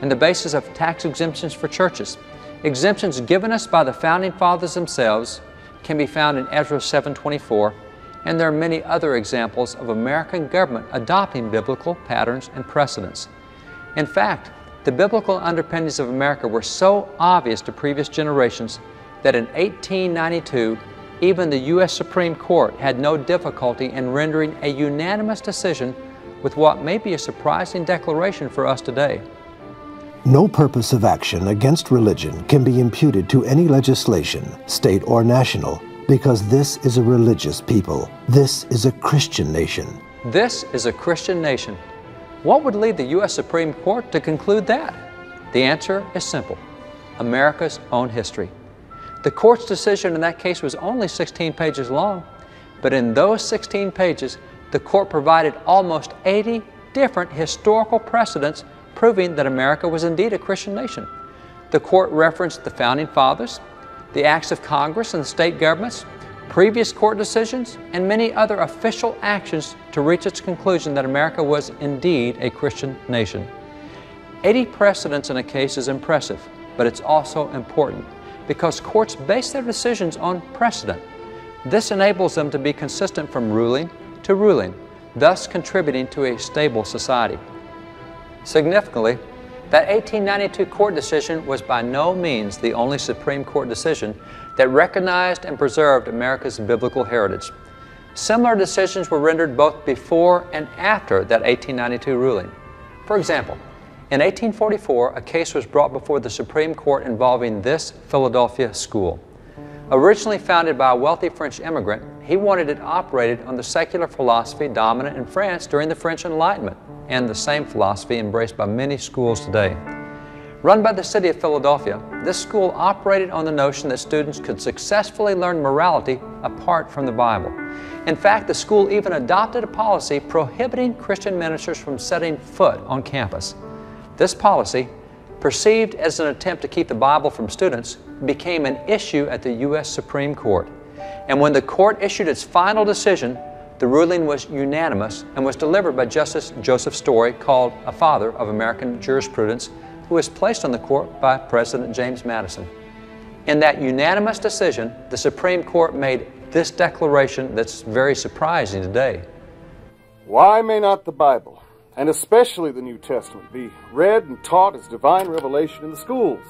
and the basis of tax exemptions for churches. Exemptions given us by the Founding Fathers themselves can be found in Ezra 7:24, and there are many other examples of American government adopting biblical patterns and precedents. In fact, the biblical underpinnings of America were so obvious to previous generations that in 1892, even the U.S. Supreme Court had no difficulty in rendering a unanimous decision with what may be a surprising declaration for us today. No purpose of action against religion can be imputed to any legislation, state or national, because this is a religious people. This is a Christian nation. This is a Christian nation. What would lead the U.S. Supreme Court to conclude that? The answer is simple: America's own history. The court's decision in that case was only 16 pages long, but in those 16 pages, the court provided almost 80 different historical precedents proving that America was indeed a Christian nation. The court referenced the Founding Fathers, the acts of Congress and the state governments, previous court decisions, and many other official actions to reach its conclusion that America was indeed a Christian nation. 80 precedents in a case is impressive, but it's also important because courts base their decisions on precedent. This enables them to be consistent from ruling to ruling, thus contributing to a stable society. Significantly, that 1892 court decision was by no means the only Supreme Court decision that recognized and preserved America's biblical heritage. Similar decisions were rendered both before and after that 1892 ruling. For example, in 1844, a case was brought before the Supreme Court involving this Philadelphia school. Originally founded by a wealthy French immigrant, he wanted it operated on the secular philosophy dominant in France during the French Enlightenment, and the same philosophy embraced by many schools today. Run by the city of Philadelphia, this school operated on the notion that students could successfully learn morality apart from the Bible. In fact, the school even adopted a policy prohibiting Christian ministers from setting foot on campus. This policy, perceived as an attempt to keep the Bible from students, became an issue at the U.S. Supreme Court. And when the court issued its final decision, the ruling was unanimous and was delivered by Justice Joseph Story, called a father of American jurisprudence, who was placed on the court by President James Madison. In that unanimous decision, the Supreme Court made this declaration that's very surprising today. Why may not the Bible, and especially the New Testament, be read and taught as divine revelation in the schools?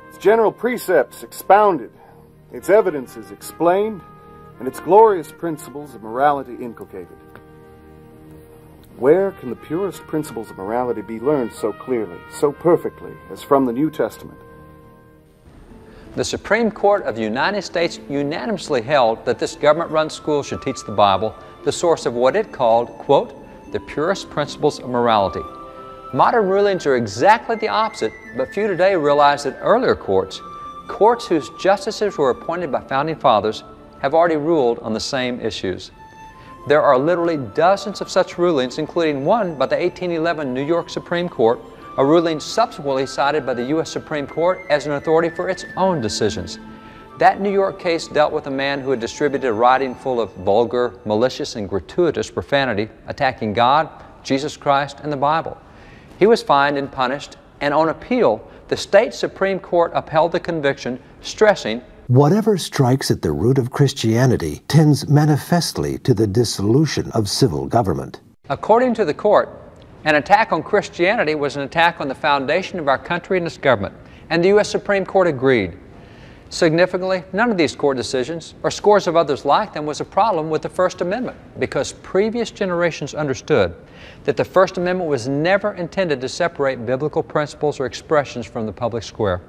Its general precepts expounded, its evidences explained, and its glorious principles of morality inculcated. Where can the purest principles of morality be learned so clearly, so perfectly, as from the New Testament? The Supreme Court of the United States unanimously held that this government-run school should teach the Bible, the source of what it called, quote, the purest principles of morality. Modern rulings are exactly the opposite, but few today realize that earlier courts whose justices were appointed by Founding Fathers, have already ruled on the same issues. There are literally dozens of such rulings, including one by the 1811 New York Supreme Court, a ruling subsequently cited by the U.S. Supreme Court as an authority for its own decisions. That New York case dealt with a man who had distributed a writing full of vulgar, malicious, and gratuitous profanity, attacking God, Jesus Christ, and the Bible. He was fined and punished, and on appeal, the state Supreme Court upheld the conviction, stressing, whatever strikes at the root of Christianity tends manifestly to the dissolution of civil government. According to the court, an attack on Christianity was an attack on the foundation of our country and its government, and the U.S. Supreme Court agreed. Significantly, none of these court decisions, or scores of others like them, was a problem with the First Amendment, because previous generations understood that the First Amendment was never intended to separate biblical principles or expressions from the public square.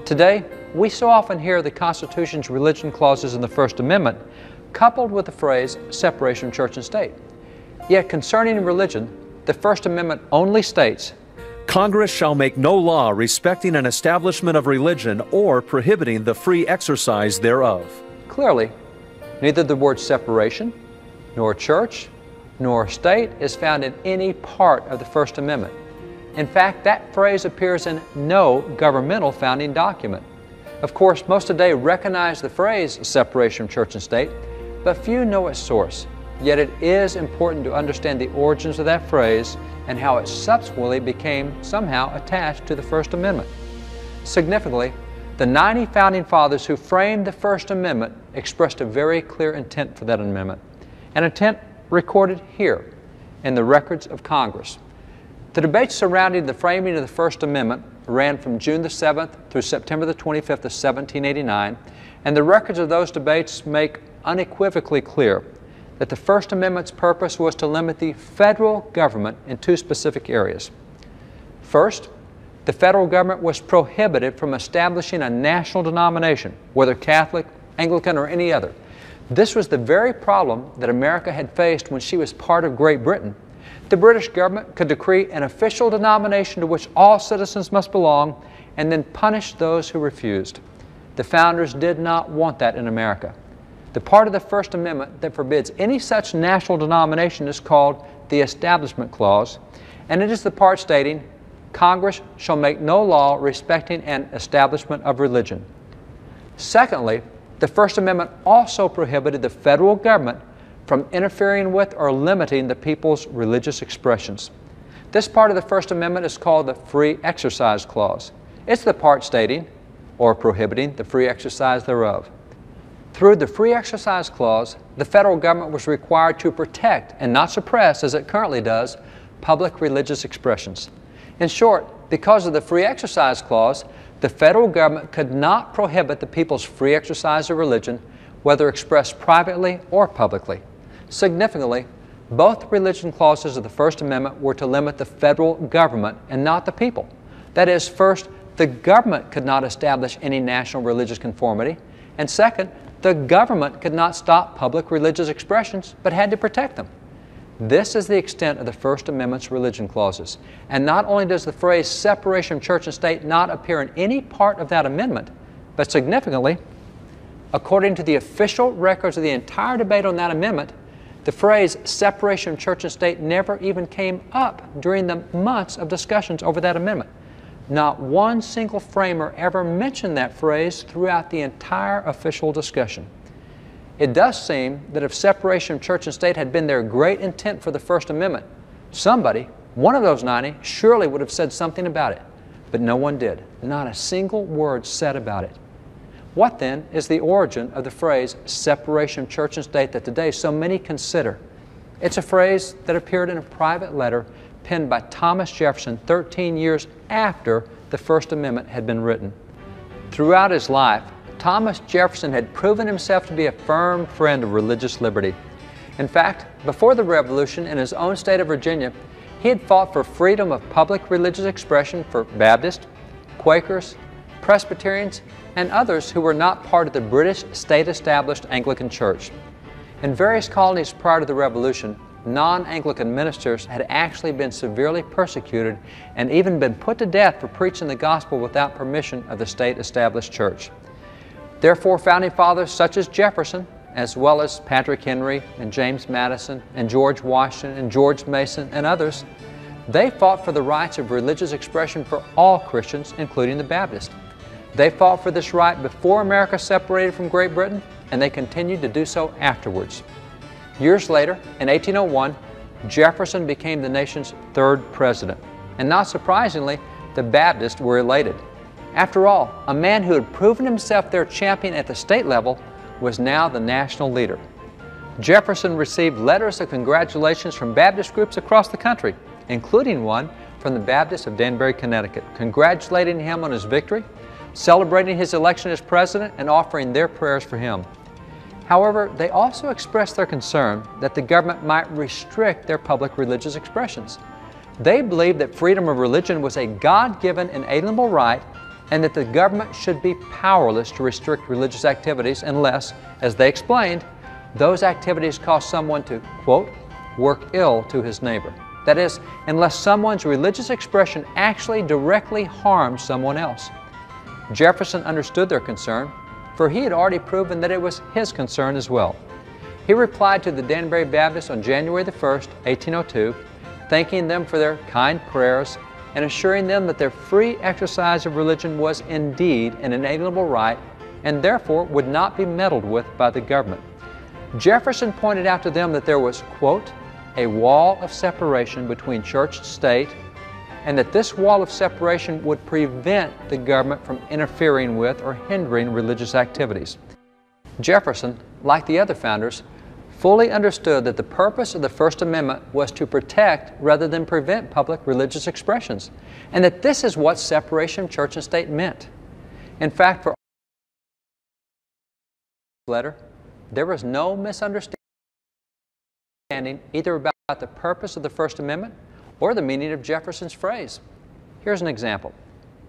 Today, we so often hear the Constitution's religion clauses in the First Amendment coupled with the phrase separation of church and state. Yet concerning religion, the First Amendment only states, Congress shall make no law respecting an establishment of religion or prohibiting the free exercise thereof. Clearly, neither the word separation, nor church, nor state is found in any part of the First Amendment. In fact, that phrase appears in no governmental founding document. Of course, most today recognize the phrase separation of church and state, but few know its source. Yet it is important to understand the origins of that phrase and how it subsequently became somehow attached to the First Amendment. Significantly, the 90 founding fathers who framed the First Amendment expressed a very clear intent for that amendment, an intent recorded here in the records of Congress. The debates surrounding the framing of the First Amendment ran from June the 7th through September the 25th of 1789, and the records of those debates make unequivocally clear that the First Amendment's purpose was to limit the federal government in two specific areas. First, the federal government was prohibited from establishing a national denomination, whether Catholic, Anglican, or any other. This was the very problem that America had faced when she was part of Great Britain. The British government could decree an official denomination to which all citizens must belong and then punish those who refused. The founders did not want that in America. The part of the First Amendment that forbids any such national denomination is called the Establishment Clause, and it is the part stating, Congress shall make no law respecting an establishment of religion. Secondly, the First Amendment also prohibited the federal government from interfering with or limiting the people's religious expressions. This part of the First Amendment is called the Free Exercise Clause. It's the part stating, or prohibiting, the free exercise thereof. Through the Free Exercise Clause, the federal government was required to protect and not suppress, as it currently does, public religious expressions. In short, because of the Free Exercise Clause, the federal government could not prohibit the people's free exercise of religion, whether expressed privately or publicly. Significantly, both religion clauses of the First Amendment were to limit the federal government and not the people. That is, first, the government could not establish any national religious conformity, and second, the government could not stop public religious expressions, but had to protect them. This is the extent of the First Amendment's religion clauses. And not only does the phrase separation of church and state not appear in any part of that amendment, but significantly, according to the official records of the entire debate on that amendment, the phrase separation of church and state never even came up during the months of discussions over that amendment. Not one single framer ever mentioned that phrase throughout the entire official discussion. It does seem that if separation of church and state had been their great intent for the First Amendment, somebody, one of those 90, surely would have said something about it. But no one did. Not a single word said about it. What then is the origin of the phrase separation of church and state that today so many consider? It's a phrase that appeared in a private letter penned by Thomas Jefferson 13 years after the First Amendment had been written. Throughout his life, Thomas Jefferson had proven himself to be a firm friend of religious liberty. In fact, before the Revolution, in his own state of Virginia, he had fought for freedom of public religious expression for Baptists, Quakers, Presbyterians, and others who were not part of the British state-established Anglican Church. In various colonies prior to the Revolution, non-Anglican ministers had actually been severely persecuted and even been put to death for preaching the gospel without permission of the state-established church. Therefore, founding fathers such as Jefferson, as well as Patrick Henry and James Madison and George Washington and George Mason and others, they fought for the rights of religious expression for all Christians, including the Baptists. They fought for this right before America separated from Great Britain, and they continued to do so afterwards. Years later, in 1801, Jefferson became the nation's third president, and not surprisingly, the Baptists were elated. After all, a man who had proven himself their champion at the state level was now the national leader. Jefferson received letters of congratulations from Baptist groups across the country, including one from the Baptists of Danbury, Connecticut, congratulating him on his victory, celebrating his election as president, and offering their prayers for him. However, they also expressed their concern that the government might restrict their public religious expressions. They believed that freedom of religion was a God-given inalienable right and that the government should be powerless to restrict religious activities unless, as they explained, those activities caused someone to, quote, work ill to his neighbor. That is, unless someone's religious expression actually directly harms someone else. Jefferson understood their concern, for he had already proven that it was his concern as well. He replied to the Danbury Baptists on January the 1st, 1802, thanking them for their kind prayers and assuring them that their free exercise of religion was indeed an inalienable right and therefore would not be meddled with by the government. Jefferson pointed out to them that there was, quote, a wall of separation between church and state, and that this wall of separation would prevent the government from interfering with or hindering religious activities. Jefferson, like the other founders, fully understood that the purpose of the First Amendment was to protect rather than prevent public religious expressions, and that this is what separation of church and state meant. In fact, for letter, there was no misunderstanding either about the purpose of the First Amendment or the meaning of Jefferson's phrase. Here's an example.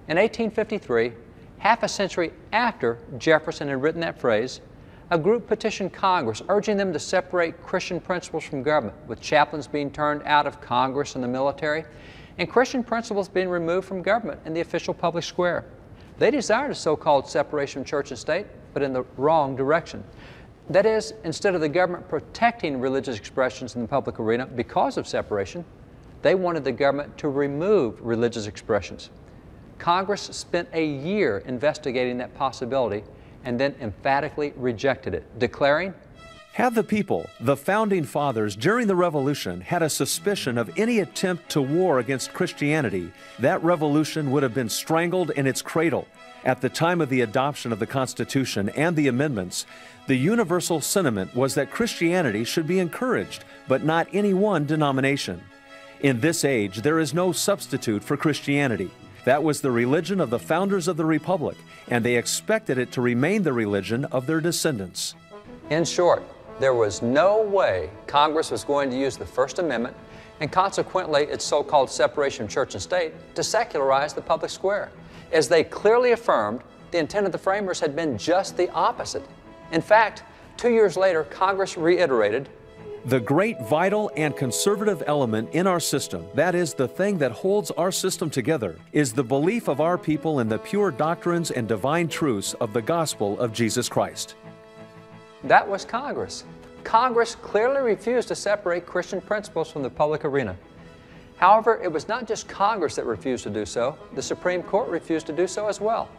In 1853, half a century after Jefferson had written that phrase, a group petitioned Congress urging them to separate Christian principles from government, with chaplains being turned out of Congress and the military, and Christian principles being removed from government in the official public square. They desired a so-called separation of church and state, but in the wrong direction. That is, instead of the government protecting religious expressions in the public arena because of separation, they wanted the government to remove religious expressions. Congress spent a year investigating that possibility and then emphatically rejected it, declaring, had the people, the Founding Fathers, during the Revolution had a suspicion of any attempt to war against Christianity, that revolution would have been strangled in its cradle. At the time of the adoption of the Constitution and the amendments, the universal sentiment was that Christianity should be encouraged, but not any one denomination. In this age, there is no substitute for Christianity. That was the religion of the founders of the Republic, and they expected it to remain the religion of their descendants. In short, there was no way Congress was going to use the First Amendment, and consequently its so-called separation of church and state, to secularize the public square. As they clearly affirmed, the intent of the framers had been just the opposite. In fact, 2 years later, Congress reiterated, the great vital and conservative element in our system, that is, the thing that holds our system together, is the belief of our people in the pure doctrines and divine truths of the gospel of Jesus Christ. That was Congress. Congress clearly refused to separate Christian principles from the public arena. However, it was not just Congress that refused to do so. The Supreme Court refused to do so as well.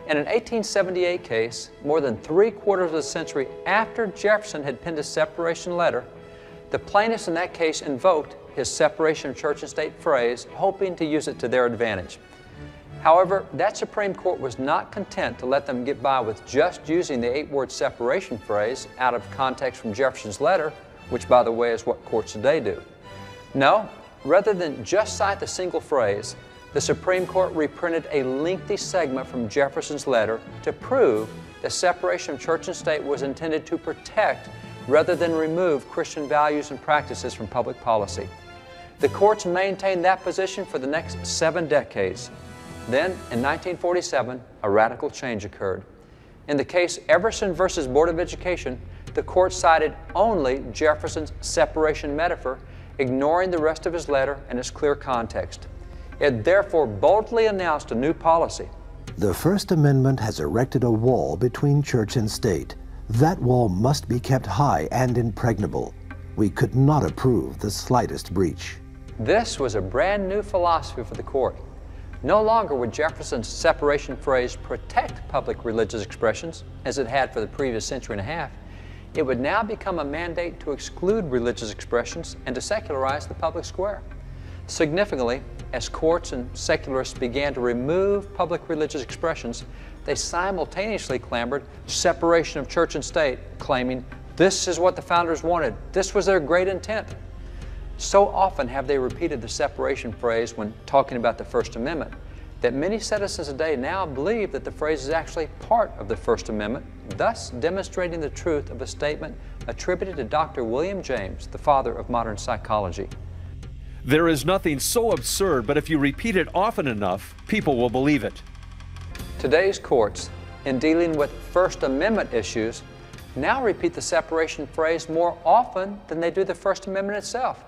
In an 1878 case, more than 3/4 of a century after Jefferson had penned his separation letter, the plaintiffs in that case invoked his separation of church and state phrase, hoping to use it to their advantage. However, that Supreme Court was not content to let them get by with just using the 8-word separation phrase out of context from Jefferson's letter, which, by the way, is what courts today do. No, rather than just cite the single phrase, the Supreme Court reprinted a lengthy segment from Jefferson's letter to prove that separation of church and state was intended to protect rather than remove Christian values and practices from public policy. The courts maintained that position for the next 7 decades. Then, in 1947, a radical change occurred. In the case Everson versus Board of Education, the court cited only Jefferson's separation metaphor, ignoring the rest of his letter and its clear context. It therefore boldly announced a new policy. The First Amendment has erected a wall between church and state. That wall must be kept high and impregnable. We could not approve the slightest breach. This was a brand new philosophy for the court. No longer would Jefferson's separation phrase protect public religious expressions, as it had for the previous century and a half. It would now become a mandate to exclude religious expressions and to secularize the public square. Significantly, as courts and secularists began to remove public religious expressions, they simultaneously clamored separation of church and state, claiming, this is what the founders wanted, this was their great intent. So often have they repeated the separation phrase when talking about the First Amendment that many citizens today now believe that the phrase is actually part of the First Amendment, thus demonstrating the truth of a statement attributed to Dr. William James, the father of modern psychology. There is nothing so absurd, but if you repeat it often enough, people will believe it. Today's courts, in dealing with First Amendment issues, now repeat the separation phrase more often than they do the First Amendment itself.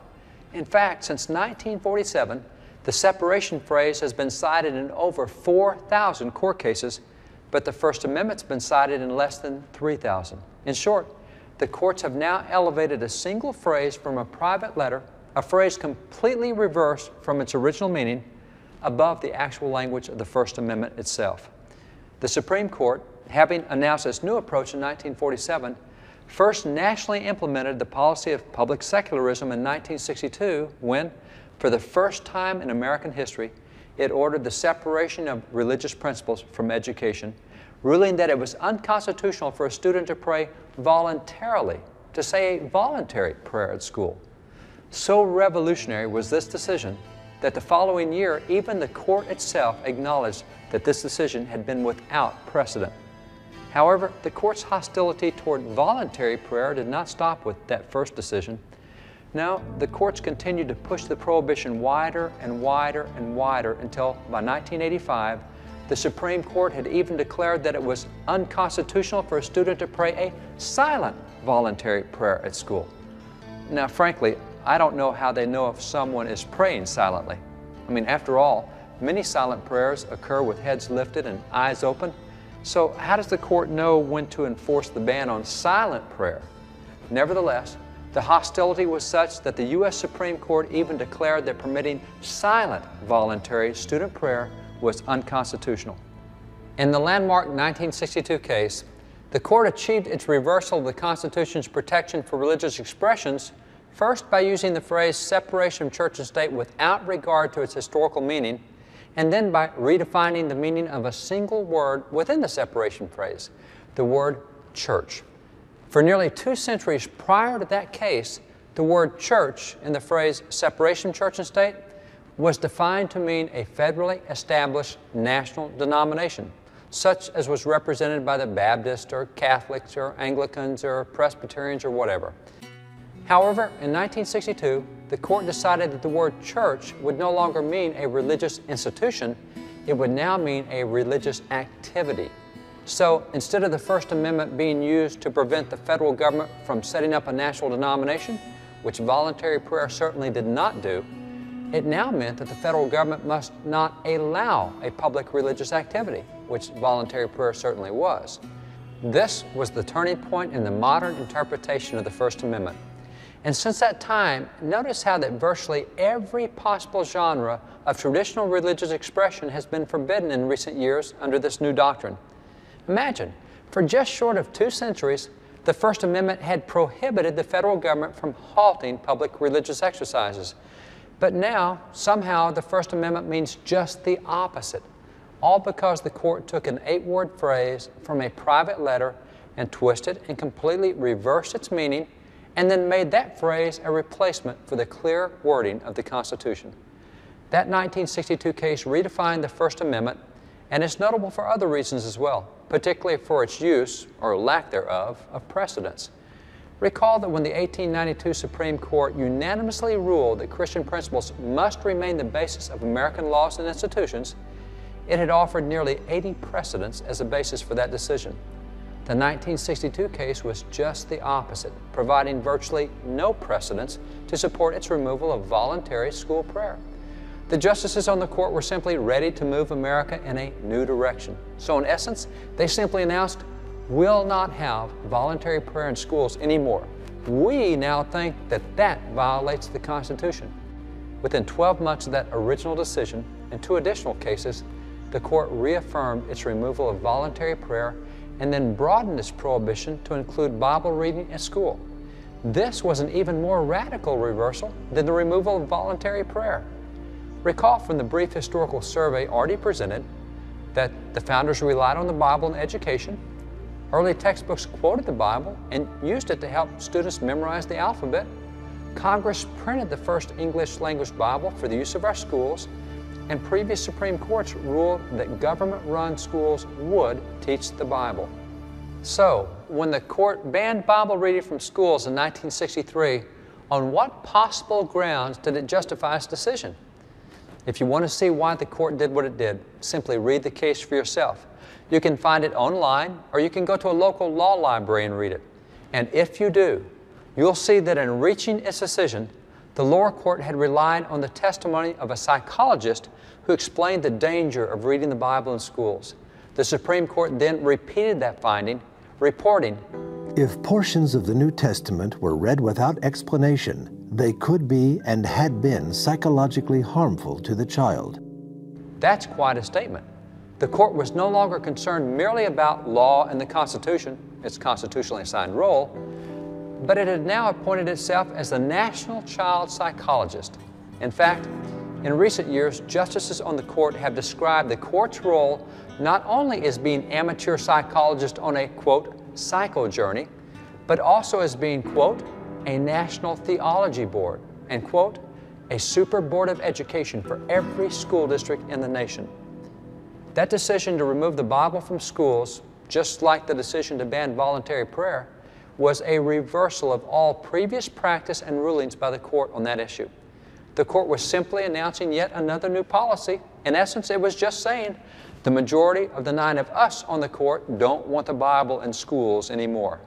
In fact, since 1947, the separation phrase has been cited in over 4,000 court cases, but the First Amendment's been cited in less than 3,000. In short, the courts have now elevated a single phrase from a private letter, a phrase completely reversed from its original meaning, above the actual language of the First Amendment itself. The Supreme Court, having announced its new approach in 1947, first nationally implemented the policy of public secularism in 1962 when, for the first time in American history, it ordered the separation of religious principles from education, ruling that it was unconstitutional for a student to pray voluntarily, to say a voluntary prayer at school. So revolutionary was this decision that the following year, even the court itself acknowledged that this decision had been without precedent. However, the court's hostility toward voluntary prayer did not stop with that first decision. No, the courts continued to push the prohibition wider and wider and wider until, by 1985, the Supreme Court had even declared that it was unconstitutional for a student to pray a silent voluntary prayer at school. Now, frankly, I don't know how they know if someone is praying silently. I mean, after all, many silent prayers occur with heads lifted and eyes open. So how does the court know when to enforce the ban on silent prayer? Nevertheless, the hostility was such that the U.S. Supreme Court even declared that permitting silent voluntary student prayer was unconstitutional. In the landmark 1962 case, the court achieved its reversal of the Constitution's protection for religious expressions first by using the phrase separation of church and state without regard to its historical meaning, and then by redefining the meaning of a single word within the separation phrase, the word church. For nearly 2 centuries prior to that case, the word church in the phrase separation of church and state was defined to mean a federally established national denomination, such as was represented by the Baptists or Catholics or Anglicans or Presbyterians or whatever. However, in 1962, the court decided that the word church would no longer mean a religious institution, it would now mean a religious activity. So instead of the First Amendment being used to prevent the federal government from setting up a national denomination, which voluntary prayer certainly did not do, it now meant that the federal government must not allow a public religious activity, which voluntary prayer certainly was. This was the turning point in the modern interpretation of the First Amendment. And since that time, notice how that virtually every possible genre of traditional religious expression has been forbidden in recent years under this new doctrine. Imagine, for just short of 2 centuries, the First Amendment had prohibited the federal government from halting public religious exercises. But now, somehow, the First Amendment means just the opposite, all because the court took an 8-word phrase from a private letter and twisted and completely reversed its meaning, and then made that phrase a replacement for the clear wording of the Constitution. That 1962 case redefined the First Amendment, and it's notable for other reasons as well, particularly for its use, or lack thereof, of precedents. Recall that when the 1892 Supreme Court unanimously ruled that Christian principles must remain the basis of American laws and institutions, it had offered nearly 80 precedents as a basis for that decision. The 1962 case was just the opposite, providing virtually no precedents to support its removal of voluntary school prayer. The justices on the court were simply ready to move America in a new direction. So in essence, they simply announced, we'll not have voluntary prayer in schools anymore. We now think that that violates the Constitution. Within 12 months of that original decision, in 2 additional cases, the court reaffirmed its removal of voluntary prayer and then broadened its prohibition to include Bible reading at school. This was an even more radical reversal than the removal of voluntary prayer. Recall from the brief historical survey already presented that the founders relied on the Bible in education. Early textbooks quoted the Bible and used it to help students memorize the alphabet. Congress printed the first English language Bible for the use of our schools, and previous Supreme Courts ruled that government-run schools would teach the Bible. So, when the court banned Bible reading from schools in 1963, on what possible grounds did it justify its decision? If you want to see why the court did what it did, simply read the case for yourself. You can find it online, or you can go to a local law library and read it. And if you do, you'll see that in reaching its decision, The lower court had relied on the testimony of a psychologist who explained the danger of reading the Bible in schools. The Supreme Court then repeated that finding, reporting, "If portions of the New Testament were read without explanation, they could be and had been psychologically harmful to the child." That's quite a statement. The court was no longer concerned merely about law and the Constitution, its constitutionally assigned role, but it had now appointed itself as the national child psychologist. In fact, in recent years, justices on the court have described the court's role not only as being amateur psychologists on a, quote, psycho journey, but also as being, quote, a national theology board, and, quote, a super board of education for every school district in the nation. That decision to remove the Bible from schools, just like the decision to ban voluntary prayer, was a reversal of all previous practice and rulings by the court on that issue. The court was simply announcing yet another new policy. In essence, it was just saying, the majority of the 9 of us on the court don't want the Bible in schools anymore.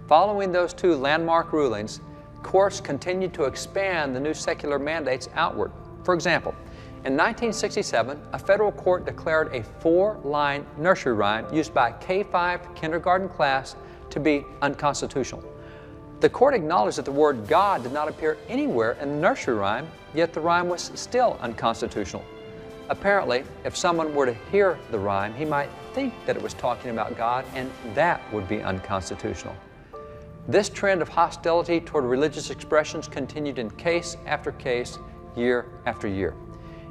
Following those 2 landmark rulings, courts continued to expand the new secular mandates outward. For example, in 1967, a federal court declared a 4-line nursery rhyme used by a K-5 kindergarten class to be unconstitutional. The court acknowledged that the word God did not appear anywhere in the nursery rhyme, yet the rhyme was still unconstitutional. Apparently, if someone were to hear the rhyme, he might think that it was talking about God, and that would be unconstitutional. This trend of hostility toward religious expressions continued in case after case, year after year.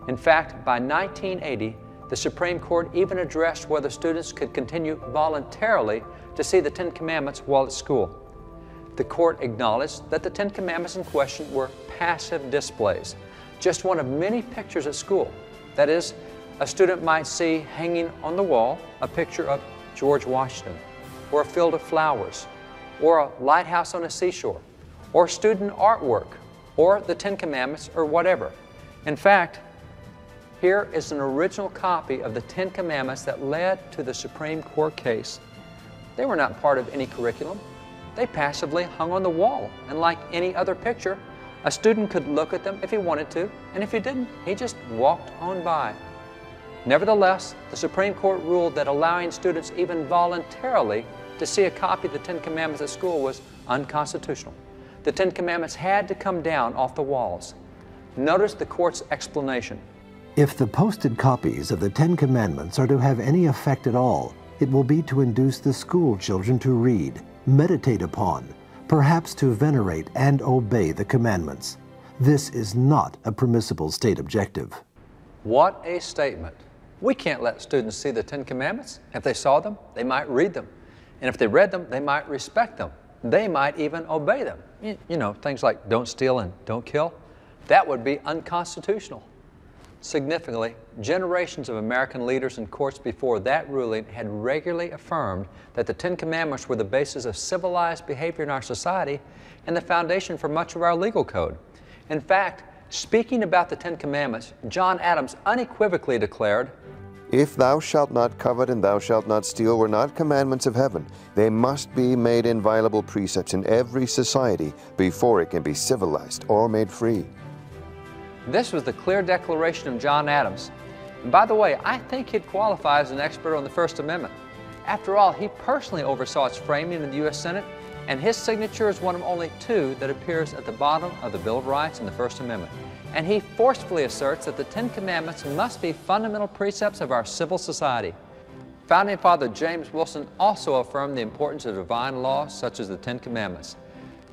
In fact, by 1980, the Supreme Court even addressed whether students could continue voluntarily to see the 10 Commandments while at school. The court acknowledged that the 10 Commandments in question were passive displays, just one of many pictures at school. That is, a student might see hanging on the wall a picture of George Washington, or a field of flowers, or a lighthouse on a seashore, or student artwork, or the 10 Commandments, or whatever. In fact, here is an original copy of the 10 Commandments that led to the Supreme Court case. They were not part of any curriculum. They passively hung on the wall, and like any other picture, a student could look at them if he wanted to, and if he didn't, he just walked on by. Nevertheless, the Supreme Court ruled that allowing students even voluntarily to see a copy of the 10 Commandments at school was unconstitutional. The 10 Commandments had to come down off the walls. Notice the court's explanation. If the posted copies of the 10 Commandments are to have any effect at all, it will be to induce the school children to read, meditate upon, perhaps to venerate and obey the commandments. This is not a permissible state objective. What a statement. We can't let students see the 10 Commandments. If they saw them, they might read them. And if they read them, they might respect them. They might even obey them. You know, things like don't steal and don't kill. That would be unconstitutional. Significantly, generations of American leaders and courts before that ruling had regularly affirmed that the 10 Commandments were the basis of civilized behavior in our society and the foundation for much of our legal code. In fact, speaking about the 10 Commandments, John Adams unequivocally declared, "If thou shalt not covet and thou shalt not steal were not commandments of heaven, they must be made inviolable precepts in every society before it can be civilized or made free." This was the clear declaration of John Adams. And by the way, I think he'd qualify as an expert on the First Amendment. After all, he personally oversaw its framing in the U.S. Senate, and his signature is one of only 2 that appears at the bottom of the Bill of Rights and the First Amendment. And he forcefully asserts that the 10 Commandments must be fundamental precepts of our civil society. Founding Father James Wilson also affirmed the importance of divine law, such as the 10 Commandments.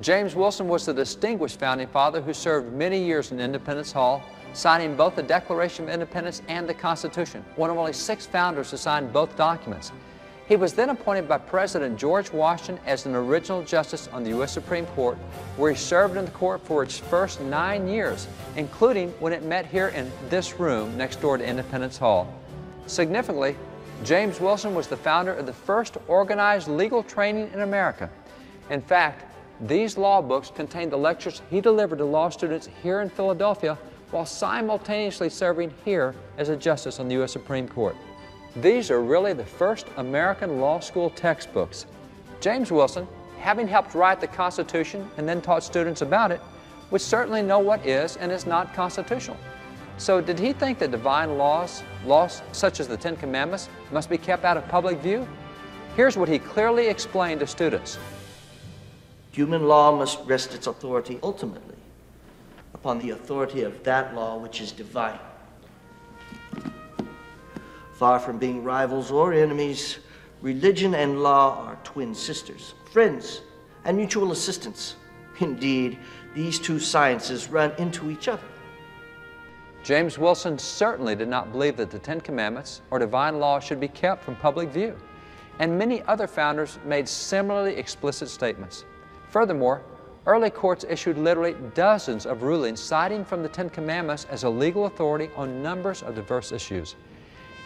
James Wilson was the distinguished founding father who served many years in Independence Hall, signing both the Declaration of Independence and the Constitution, one of only 6 founders to sign both documents. He was then appointed by President George Washington as an original justice on the U.S. Supreme Court, where he served in the court for its first 9 years, including when it met here in this room next door to Independence Hall. Significantly, James Wilson was the founder of the first organized legal training in America. In fact, these law books contain the lectures he delivered to law students here in Philadelphia while simultaneously serving here as a justice on the U.S. Supreme Court. These are really the first American law school textbooks. James Wilson, having helped write the Constitution and then taught students about it, would certainly know what is and is not constitutional. So did he think that divine laws such as the Ten Commandments, must be kept out of public view? Here's what he clearly explained to students. Human law must rest its authority ultimately upon the authority of that law which is divine. Far from being rivals or enemies, religion and law are twin sisters, friends, and mutual assistants. Indeed, these two sciences run into each other. James Wilson certainly did not believe that the Ten Commandments or divine law should be kept from public view, and many other founders made similarly explicit statements. Furthermore, early courts issued literally dozens of rulings citing from the Ten Commandments as a legal authority on numbers of diverse issues.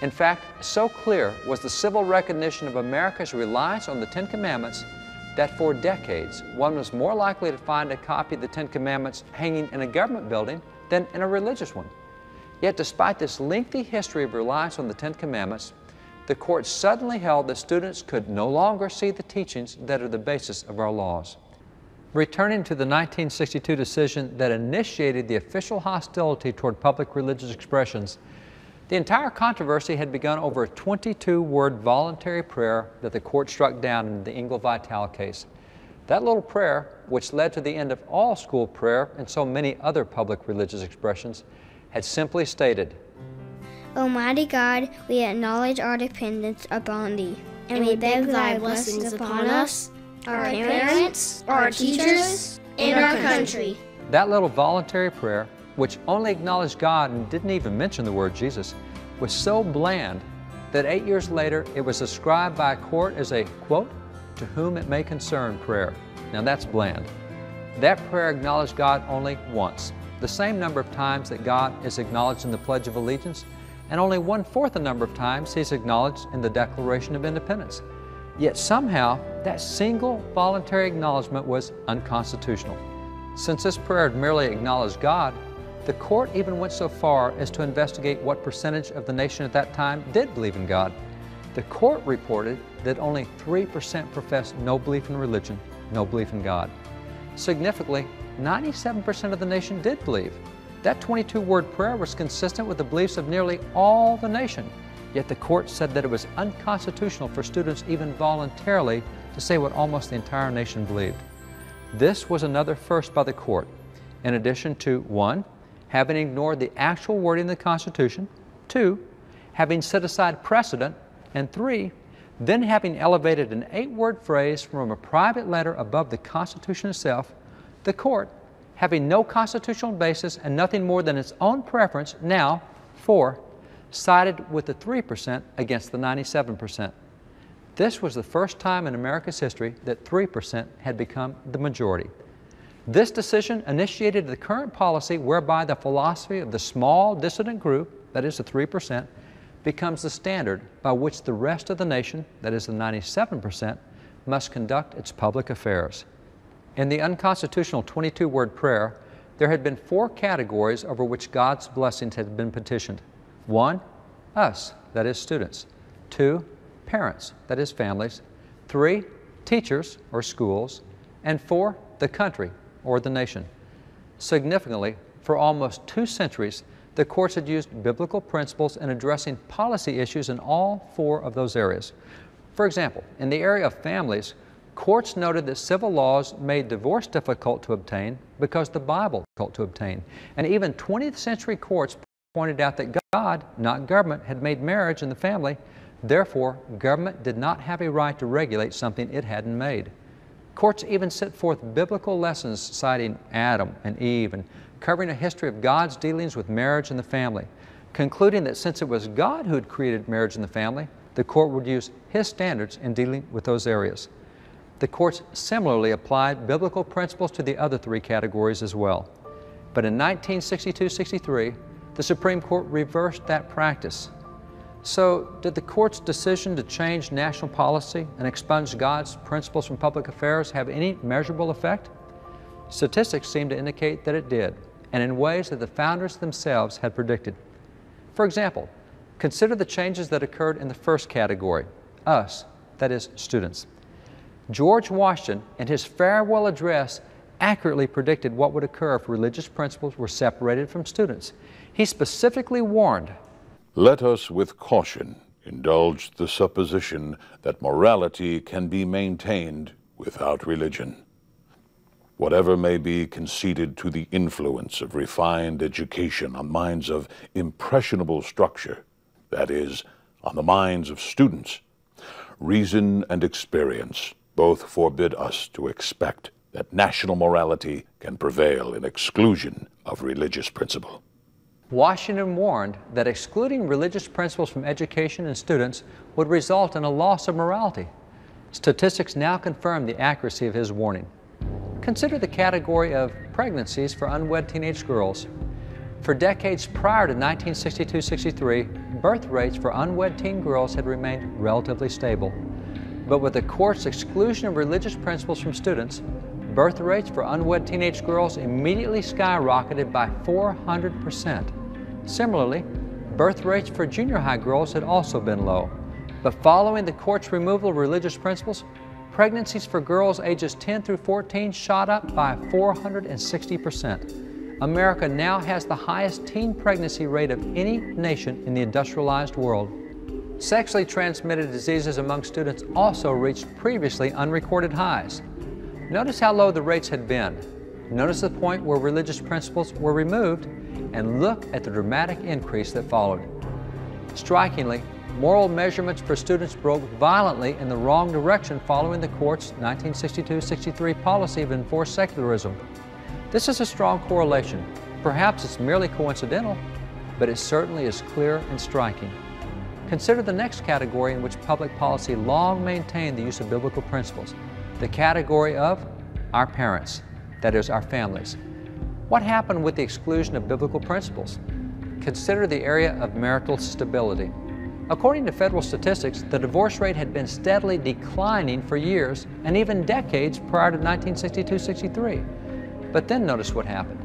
In fact, so clear was the civil recognition of America's reliance on the Ten Commandments that for decades one was more likely to find a copy of the Ten Commandments hanging in a government building than in a religious one. Yet despite this lengthy history of reliance on the Ten Commandments, the court suddenly held that students could no longer see the teachings that are the basis of our laws. Returning to the 1962 decision that initiated the official hostility toward public religious expressions, the entire controversy had begun over a 22-word voluntary prayer that the court struck down in the Engel Vital case. That little prayer, which led to the end of all school prayer and so many other public religious expressions, had simply stated, Almighty God, we acknowledge our dependence upon Thee, and we beg Thy blessings upon us, our parents, our teachers, and our country. That little voluntary prayer, which only acknowledged God and didn't even mention the word Jesus, was so bland that 8 years later it was ascribed by a court as a, quote, to whom it may concern prayer. Now that's bland. That prayer acknowledged God only once, the same number of times that God is acknowledged in the Pledge of Allegiance, and only 1/4 the number of times He's acknowledged in the Declaration of Independence. Yet somehow, that single voluntary acknowledgement was unconstitutional. Since this prayer had merely acknowledged God, the court even went so far as to investigate what percentage of the nation at that time did believe in God. The court reported that only 3% professed no belief in religion, no belief in God. Significantly, 97% of the nation did believe. That 22-word prayer was consistent with the beliefs of nearly all the nation, yet the court said that it was unconstitutional for students even voluntarily to say what almost the entire nation believed. This was another first by the court, in addition to 1, having ignored the actual wording of the Constitution, 2, having set aside precedent, and 3, then having elevated an 8-word phrase from a private letter above the Constitution itself, the court, having no constitutional basis and nothing more than its own preference, now, 4, sided with the 3% against the 97%. This was the first time in America's history that 3% had become the majority. This decision initiated the current policy whereby the philosophy of the small dissident group, that is the 3%, becomes the standard by which the rest of the nation, that is the 97%, must conduct its public affairs. In the unconstitutional 22-word prayer, there had been 4 categories over which God's blessings had been petitioned. 1, us, that is students. 2, parents, that is families. 3, teachers or schools. And 4, the country or the nation. Significantly, for almost 2 centuries, the courts had used biblical principles in addressing policy issues in all 4 of those areas. For example, in the area of families, courts noted that civil laws made divorce difficult to obtain because the Bible was difficult to obtain. And even 20th century courts pointed out that God, not government, had made marriage and the family. Therefore, government did not have a right to regulate something it hadn't made. Courts even set forth biblical lessons citing Adam and Eve and covering a history of God's dealings with marriage and the family, concluding that since it was God who had created marriage and the family, the court would use His standards in dealing with those areas. The courts similarly applied biblical principles to the other 3 categories as well. But in 1962-63, the Supreme Court reversed that practice. So, did the court's decision to change national policy and expunge God's principles from public affairs have any measurable effect? Statistics seem to indicate that it did, and in ways that the founders themselves had predicted. For example, consider the changes that occurred in the first category, us, that is, students. George Washington, in his farewell address, accurately predicted what would occur if religious principles were separated from students. He specifically warned, "Let us with caution indulge the supposition that morality can be maintained without religion. Whatever may be conceded to the influence of refined education on minds of impressionable structure, that is, on the minds of students, reason and experience both forbid us to expect that national morality can prevail in exclusion of religious principle." Washington warned that excluding religious principles from education and students would result in a loss of morality. Statistics now confirm the accuracy of his warning. Consider the category of pregnancies for unwed teenage girls. For decades prior to 1962-63, birth rates for unwed teen girls had remained relatively stable. But with the court's exclusion of religious principles from students, birth rates for unwed teenage girls immediately skyrocketed by 400%. Similarly, birth rates for junior high girls had also been low. But following the court's removal of religious principles, pregnancies for girls ages 10 through 14 shot up by 460%. America now has the highest teen pregnancy rate of any nation in the industrialized world. Sexually transmitted diseases among students also reached previously unrecorded highs. Notice how low the rates had been. Notice the point where religious principles were removed, and look at the dramatic increase that followed. Strikingly, moral measurements for students broke violently in the wrong direction following the court's 1962-63 policy of enforced secularism. This is a strong correlation. Perhaps it's merely coincidental, but it certainly is clear and striking. Consider the next category in which public policy long maintained the use of biblical principles, the category of our parents, that is, our families. What happened with the exclusion of biblical principles? Consider the area of marital stability. According to federal statistics, the divorce rate had been steadily declining for years and even decades prior to 1962-63. But then notice what happened.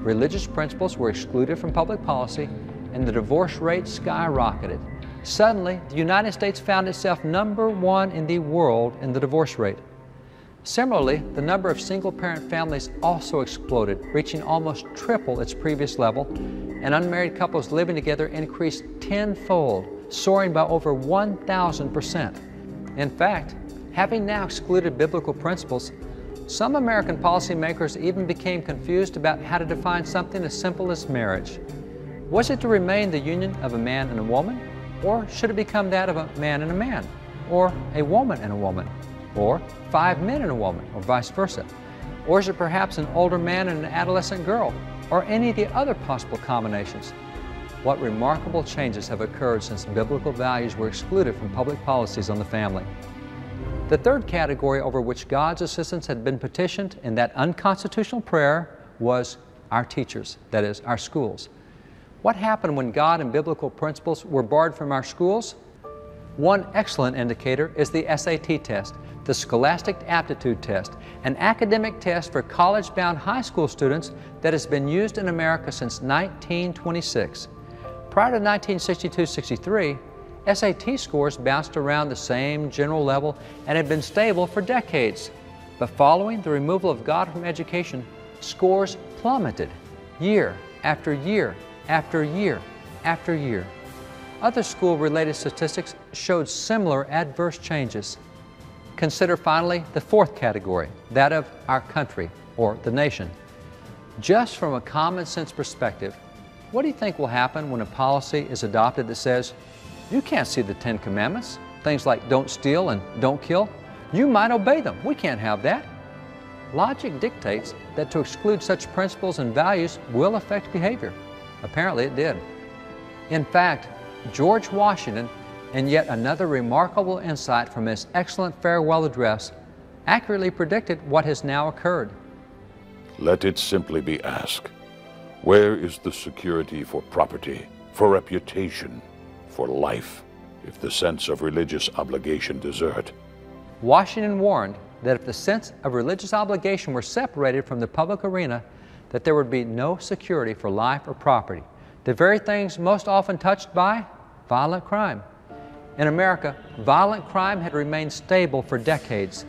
Religious principles were excluded from public policy and the divorce rate skyrocketed. Suddenly, the United States found itself #1 in the world in the divorce rate. Similarly, the number of single-parent families also exploded, reaching almost triple its previous level, and unmarried couples living together increased tenfold, soaring by over 1,000%. In fact, having now excluded biblical principles, some American policymakers even became confused about how to define something as simple as marriage. Was it to remain the union of a man and a woman, or should it become that of a man and a man, or a woman and a woman, or 5 men and a woman, or vice versa? Or is it perhaps an older man and an adolescent girl, or any of the other possible combinations? What remarkable changes have occurred since biblical values were excluded from public policies on the family. The third category over which God's assistance had been petitioned in that unconstitutional prayer was our teachers, that is, our schools. What happened when God and biblical principles were barred from our schools? One excellent indicator is the SAT test, the Scholastic Aptitude Test, an academic test for college-bound high school students that has been used in America since 1926. Prior to 1962-63, SAT scores bounced around the same general level and had been stable for decades. But following the removal of God from education, scores plummeted year after year after year after year. Other school-related statistics showed similar adverse changes. Consider finally the fourth category, that of our country, or the nation. Just from a common sense perspective, what do you think will happen when a policy is adopted that says, you can't see the 10 Commandments, things like don't steal and don't kill? You might obey them. We can't have that. Logic dictates that to exclude such principles and values will affect behavior. Apparently it did. In fact, George Washington, in yet another remarkable insight from his excellent farewell address, accurately predicted what has now occurred. Let it simply be asked, where is the security for property, for reputation, for life, if the sense of religious obligation desert? Washington warned that if the sense of religious obligation were separated from the public arena, that there would be no security for life or property, the very things most often touched by violent crime. In America, violent crime had remained stable for decades,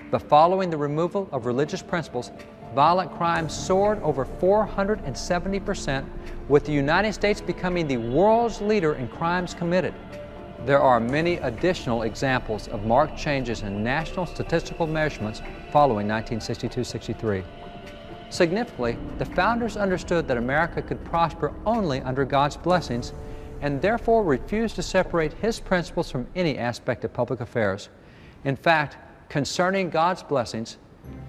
but following the removal of religious principles, violent crime soared over 470%, with the United States becoming the world's leader in crimes committed. There are many additional examples of marked changes in national statistical measurements following 1962-63. Significantly, the founders understood that America could prosper only under God's blessings and therefore refused to separate His principles from any aspect of public affairs. In fact, concerning God's blessings,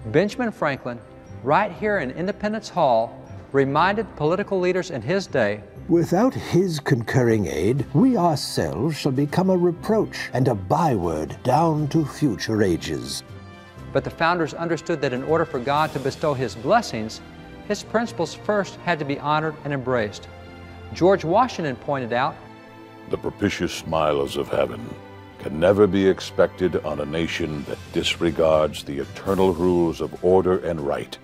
Benjamin Franklin, right here in Independence Hall, reminded political leaders in his day, "Without his concurring aid, we ourselves shall become a reproach and a byword down to future ages." But the founders understood that in order for God to bestow His blessings, His principles first had to be honored and embraced. George Washington pointed out, "The propitious smiles of heaven can never be expected on a nation that disregards the eternal rules of order and right,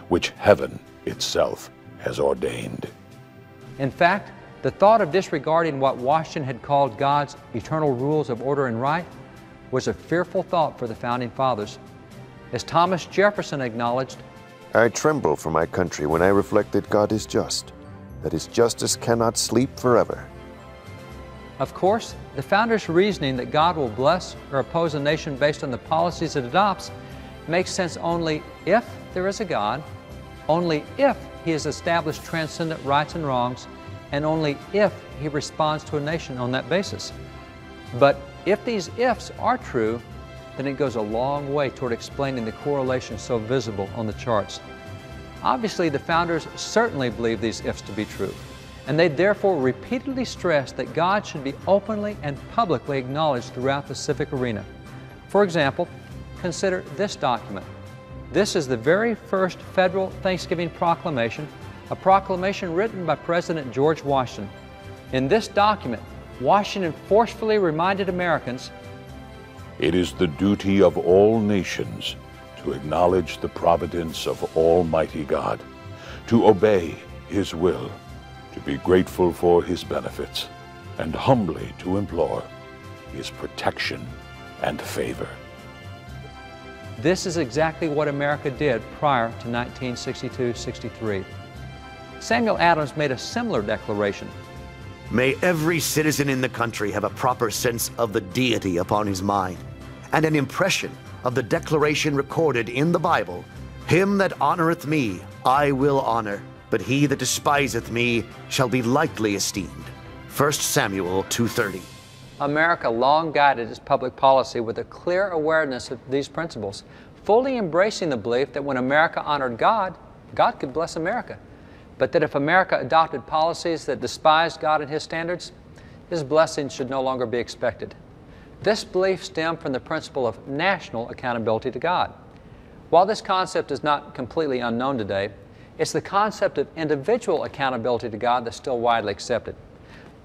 which heaven itself has ordained." In fact, the thought of disregarding what Washington had called God's eternal rules of order and right was a fearful thought for the Founding Fathers. As Thomas Jefferson acknowledged, "I tremble for my country when I reflect that God is just, that His justice cannot sleep forever." Of course, the founders' reasoning that God will bless or oppose a nation based on the policies it adopts makes sense only if there is a God, only if He has established transcendent rights and wrongs, and only if He responds to a nation on that basis. But if these ifs are true, then it goes a long way toward explaining the correlation so visible on the charts. Obviously, the founders certainly believed these ifs to be true, and they therefore repeatedly stressed that God should be openly and publicly acknowledged throughout the civic arena. For example, consider this document. This is the very first federal Thanksgiving proclamation, a proclamation written by President George Washington. In this document, Washington forcefully reminded Americans, "It is the duty of all nations to acknowledge the providence of Almighty God, to obey His will, to be grateful for His benefits, and humbly to implore His protection and favor." This is exactly what America did prior to 1962-63. Samuel Adams made a similar declaration. "May every citizen in the country have a proper sense of the deity upon his mind, and an impression of the declaration recorded in the Bible, 'Him that honoreth me, I will honor, but he that despiseth me shall be lightly esteemed.' 1 Samuel 2:30. America long guided its public policy with a clear awareness of these principles, fully embracing the belief that when America honored God, God could bless America, but that if America adopted policies that despised God and His standards, His blessings should no longer be expected. This belief stemmed from the principle of national accountability to God. While this concept is not completely unknown today, it's the concept of individual accountability to God that's still widely accepted.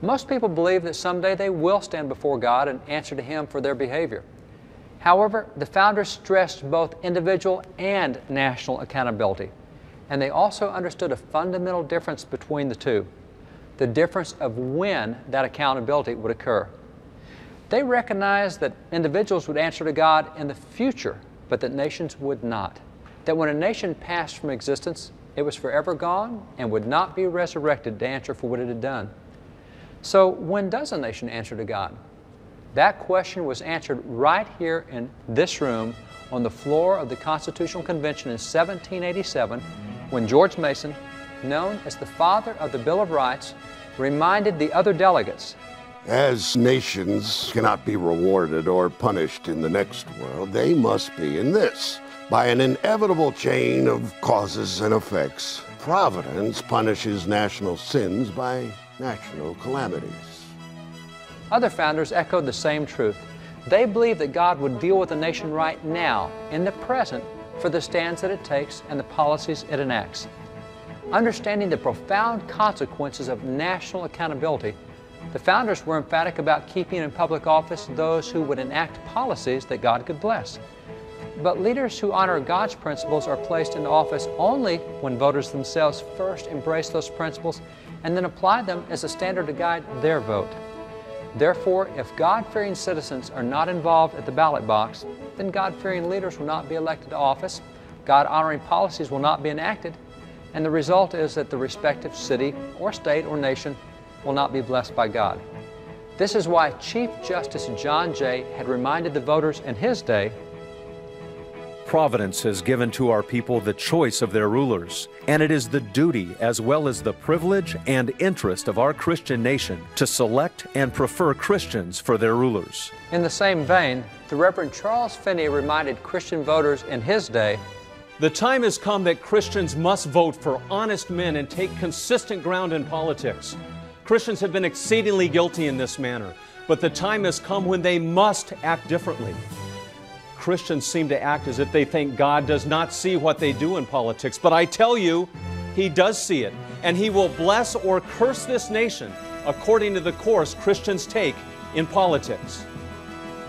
Most people believe that someday they will stand before God and answer to Him for their behavior. However, the founders stressed both individual and national accountability, and they also understood a fundamental difference between the two, the difference of when that accountability would occur. They recognized that individuals would answer to God in the future, but that nations would not. That when a nation passed from existence, it was forever gone and would not be resurrected to answer for what it had done. So when does a nation answer to God? That question was answered right here in this room on the floor of the Constitutional Convention in 1787 when George Mason, known as the father of the Bill of Rights, reminded the other delegates, "As nations cannot be rewarded or punished in the next world, they must be in this. By an inevitable chain of causes and effects, Providence punishes national sins by national calamities." Other founders echoed the same truth. They believed that God would deal with the nation right now, in the present, for the stands that it takes and the policies it enacts. Understanding the profound consequences of national accountability, the founders were emphatic about keeping in public office those who would enact policies that God could bless. But leaders who honor God's principles are placed into office only when voters themselves first embrace those principles and then apply them as a standard to guide their vote. Therefore, if God-fearing citizens are not involved at the ballot box, then God-fearing leaders will not be elected to office, God-honoring policies will not be enacted, and the result is that the respective city or state or nation will not be blessed by God. This is why Chief Justice John Jay had reminded the voters in his day, Providence has given to our people the choice of their rulers, and it is the duty as well as the privilege and interest of our Christian nation to select and prefer Christians for their rulers. In the same vein, the Reverend Charles Finney reminded Christian voters in his day, The time has come that Christians must vote for honest men and take consistent ground in politics. Christians have been exceedingly guilty in this manner, but the time has come when they must act differently. Christians seem to act as if they think God does not see what they do in politics, but I tell you, He does see it, and He will bless or curse this nation according to the course Christians take in politics.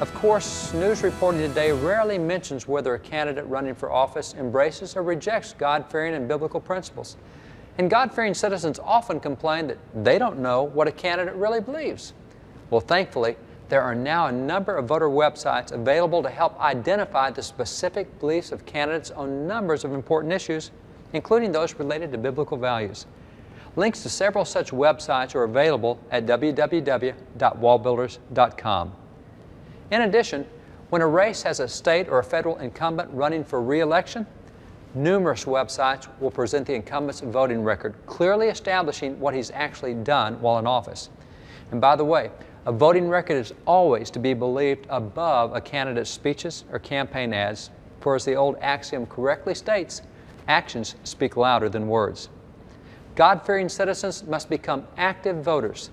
Of course, news reporting today rarely mentions whether a candidate running for office embraces or rejects God-fearing and biblical principles. And God-fearing citizens often complain that they don't know what a candidate really believes. Well, thankfully, there are now a number of voter websites available to help identify the specific beliefs of candidates on numbers of important issues, including those related to biblical values. Links to several such websites are available at www.wallbuilders.com. In addition, when a race has a state or a federal incumbent running for re-election, numerous websites will present the incumbent's voting record, clearly establishing what he's actually done while in office. And by the way, a voting record is always to be believed above a candidate's speeches or campaign ads, for as the old axiom correctly states, actions speak louder than words. God-fearing citizens must become active voters.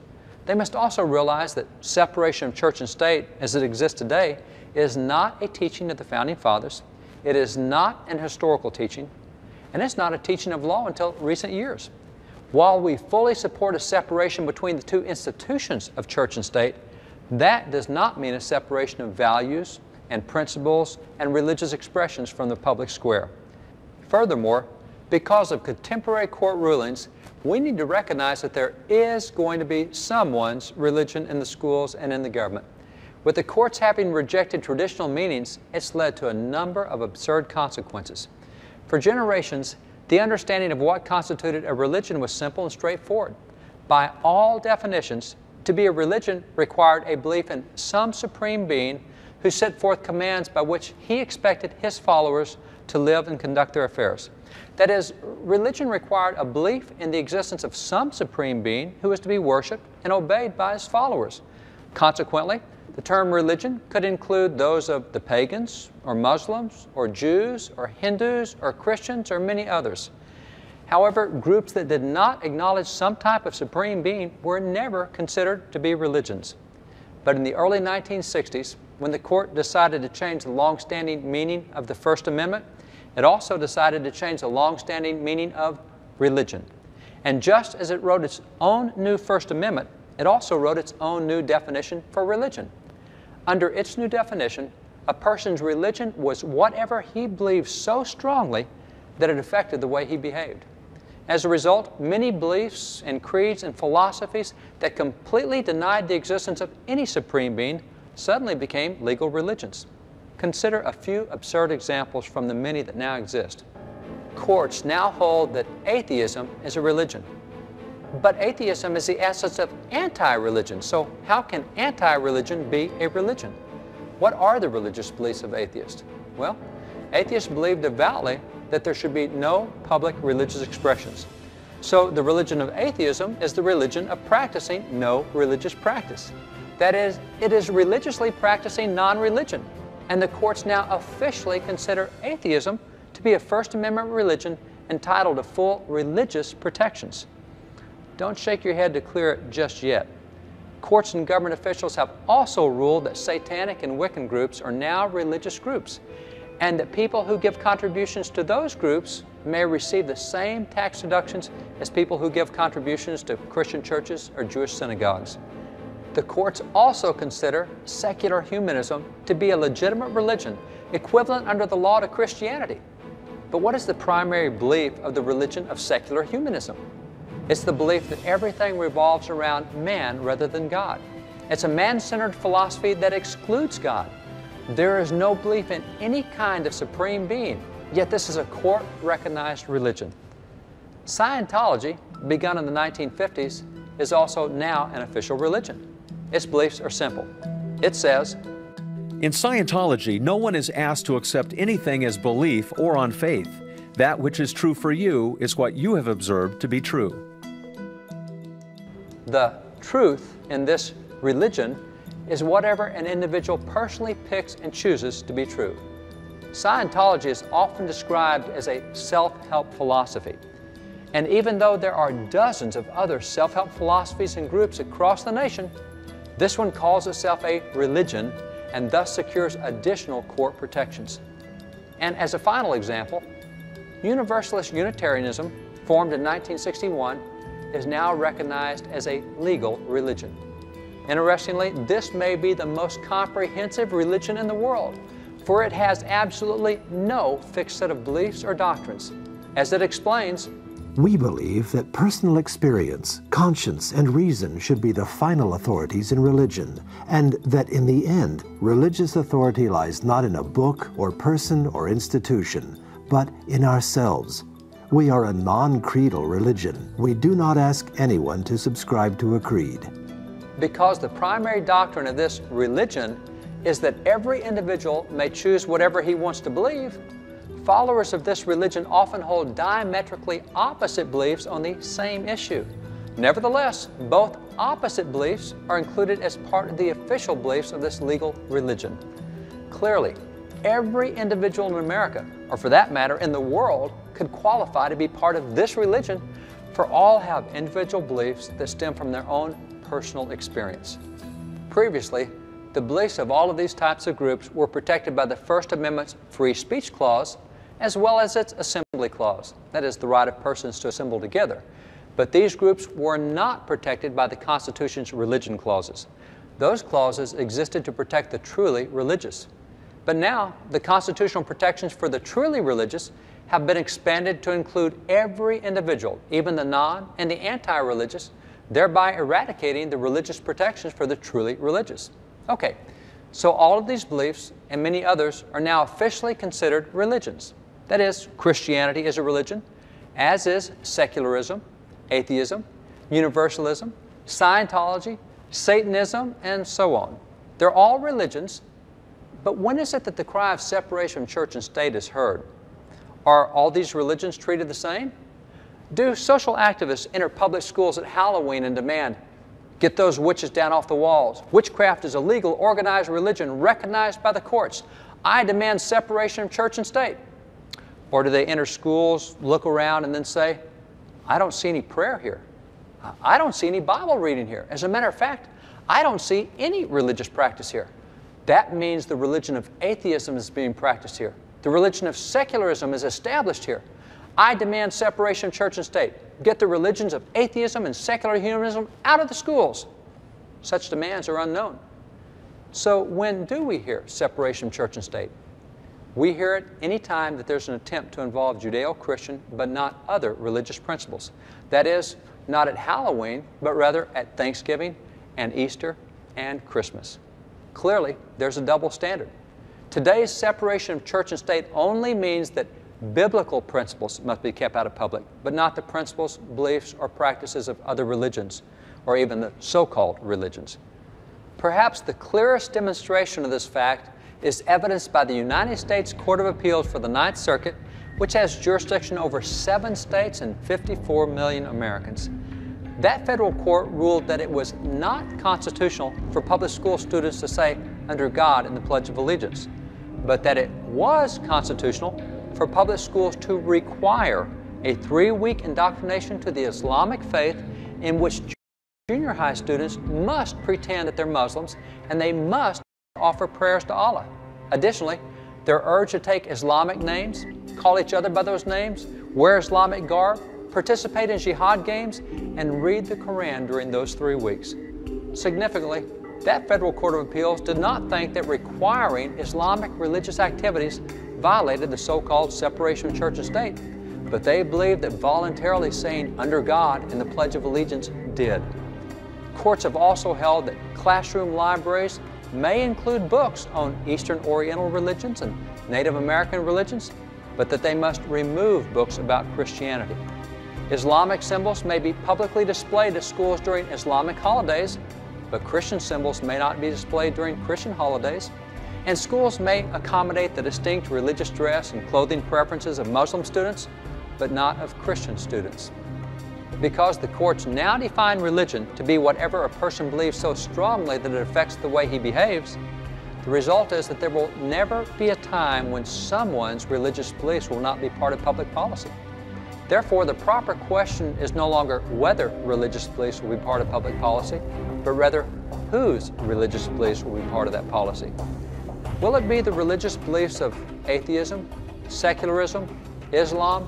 They must also realize that separation of church and state as it exists today is not a teaching of the Founding Fathers, it is not an historical teaching, and it's not a teaching of law until recent years. While we fully support a separation between the two institutions of church and state, that does not mean a separation of values and principles and religious expressions from the public square. Furthermore, because of contemporary court rulings, we need to recognize that there is going to be someone's religion in the schools and in the government. With the courts having rejected traditional meanings, it's led to a number of absurd consequences. For generations, the understanding of what constituted a religion was simple and straightforward. By all definitions, to be a religion required a belief in some supreme being who set forth commands by which he expected his followers to live and conduct their affairs. That is, religion required a belief in the existence of some supreme being who was to be worshiped and obeyed by his followers. Consequently, the term religion could include those of the pagans, or Muslims, or Jews, or Hindus, or Christians, or many others. However, groups that did not acknowledge some type of supreme being were never considered to be religions. But in the early 1960s, when the court decided to change the long-standing meaning of the First Amendment, it also decided to change the long-standing meaning of religion. And just as it wrote its own new First Amendment, it also wrote its own new definition for religion. Under its new definition, a person's religion was whatever he believed so strongly that it affected the way he behaved. As a result, many beliefs and creeds and philosophies that completely denied the existence of any supreme being suddenly became legal religions. Consider a few absurd examples from the many that now exist. Courts now hold that atheism is a religion. But atheism is the essence of anti-religion, so how can anti-religion be a religion? What are the religious beliefs of atheists? Well, atheists believe devoutly that there should be no public religious expressions. So the religion of atheism is the religion of practicing no religious practice. That is, it is religiously practicing non-religion, and the courts now officially consider atheism to be a First Amendment religion entitled to full religious protections. Don't shake your head to clear it just yet. Courts and government officials have also ruled that satanic and Wiccan groups are now religious groups, and that people who give contributions to those groups may receive the same tax deductions as people who give contributions to Christian churches or Jewish synagogues. The courts also consider secular humanism to be a legitimate religion, equivalent under the law to Christianity. But what is the primary belief of the religion of secular humanism? It's the belief that everything revolves around man rather than God. It's a man-centered philosophy that excludes God. There is no belief in any kind of supreme being, yet this is a court-recognized religion. Scientology, begun in the 1950s, is also now an official religion. Its beliefs are simple. It says, in Scientology, no one is asked to accept anything as belief or on faith. That which is true for you is what you have observed to be true. The truth in this religion is whatever an individual personally picks and chooses to be true. Scientology is often described as a self-help philosophy. And even though there are dozens of other self-help philosophies and groups across the nation, this one calls itself a religion and thus secures additional court protections. And as a final example, Universalist Unitarianism, formed in 1961, is now recognized as a legal religion. Interestingly, this may be the most comprehensive religion in the world, for it has absolutely no fixed set of beliefs or doctrines. As it explains, we believe that personal experience, conscience, and reason should be the final authorities in religion, and that in the end, religious authority lies not in a book or person or institution, but in ourselves. We are a non-creedal religion. We do not ask anyone to subscribe to a creed. Because the primary doctrine of this religion is that every individual may choose whatever he wants to believe, followers of this religion often hold diametrically opposite beliefs on the same issue. Nevertheless, both opposite beliefs are included as part of the official beliefs of this legal religion. Clearly, every individual in America, or for that matter in the world, could qualify to be part of this religion, for all have individual beliefs that stem from their own personal experience. Previously, the beliefs of all of these types of groups were protected by the First Amendment's Free Speech Clause, as well as its Assembly Clause, that is, the right of persons to assemble together. But these groups were not protected by the Constitution's religion clauses. Those clauses existed to protect the truly religious. But now, the constitutional protections for the truly religious have been expanded to include every individual, even the non- and the anti-religious, thereby eradicating the religious protections for the truly religious. Okay, so all of these beliefs and many others are now officially considered religions. That is, Christianity is a religion, as is secularism, atheism, universalism, Scientology, Satanism, and so on. They're all religions, but when is it that the cry of separation from church and state is heard? Are all these religions treated the same? Do social activists enter public schools at Halloween and demand, "Get those witches down off the walls. Witchcraft is a legal, organized religion recognized by the courts. I demand separation of church and state"? Or do they enter schools, look around, and then say, "I don't see any prayer here. I don't see any Bible reading here. As a matter of fact, I don't see any religious practice here. That means the religion of atheism is being practiced here. The religion of secularism is established here. I demand separation of church and state. Get the religions of atheism and secular humanism out of the schools." Such demands are unknown. So when do we hear separation of church and state? We hear it any time that there's an attempt to involve Judeo-Christian but not other religious principles. That is, not at Halloween, but rather at Thanksgiving and Easter and Christmas. Clearly, there's a double standard. Today's separation of church and state only means that biblical principles must be kept out of public, but not the principles, beliefs, or practices of other religions, or even the so-called religions. Perhaps the clearest demonstration of this fact is evidenced by the United States Court of Appeals for the Ninth Circuit, which has jurisdiction over 7 states and 54 million Americans. That federal court ruled that it was not constitutional for public school students to say, "Under God" in the Pledge of Allegiance, but that it was constitutional for public schools to require a 3-week indoctrination to the Islamic faith in which junior high students must pretend that they're Muslims and they must offer prayers to Allah. Additionally, they're urged to take Islamic names, call each other by those names, wear Islamic garb, participate in jihad games, and read the Quran during those 3 weeks. Significantly, that federal court of appeals did not think that requiring Islamic religious activities violated the so-called separation of church and state, but they believed that voluntarily saying "Under God" in the Pledge of Allegiance did. Courts have also held that classroom libraries may include books on Eastern Oriental religions and Native American religions, but that they must remove books about Christianity. Islamic symbols may be publicly displayed at schools during Islamic holidays, but Christian symbols may not be displayed during Christian holidays. And schools may accommodate the distinct religious dress and clothing preferences of Muslim students, but not of Christian students. Because the courts now define religion to be whatever a person believes so strongly that it affects the way he behaves, the result is that there will never be a time when someone's religious beliefs will not be part of public policy. Therefore, the proper question is no longer whether religious beliefs will be part of public policy, but rather whose religious beliefs will be part of that policy. Will it be the religious beliefs of atheism, secularism, Islam,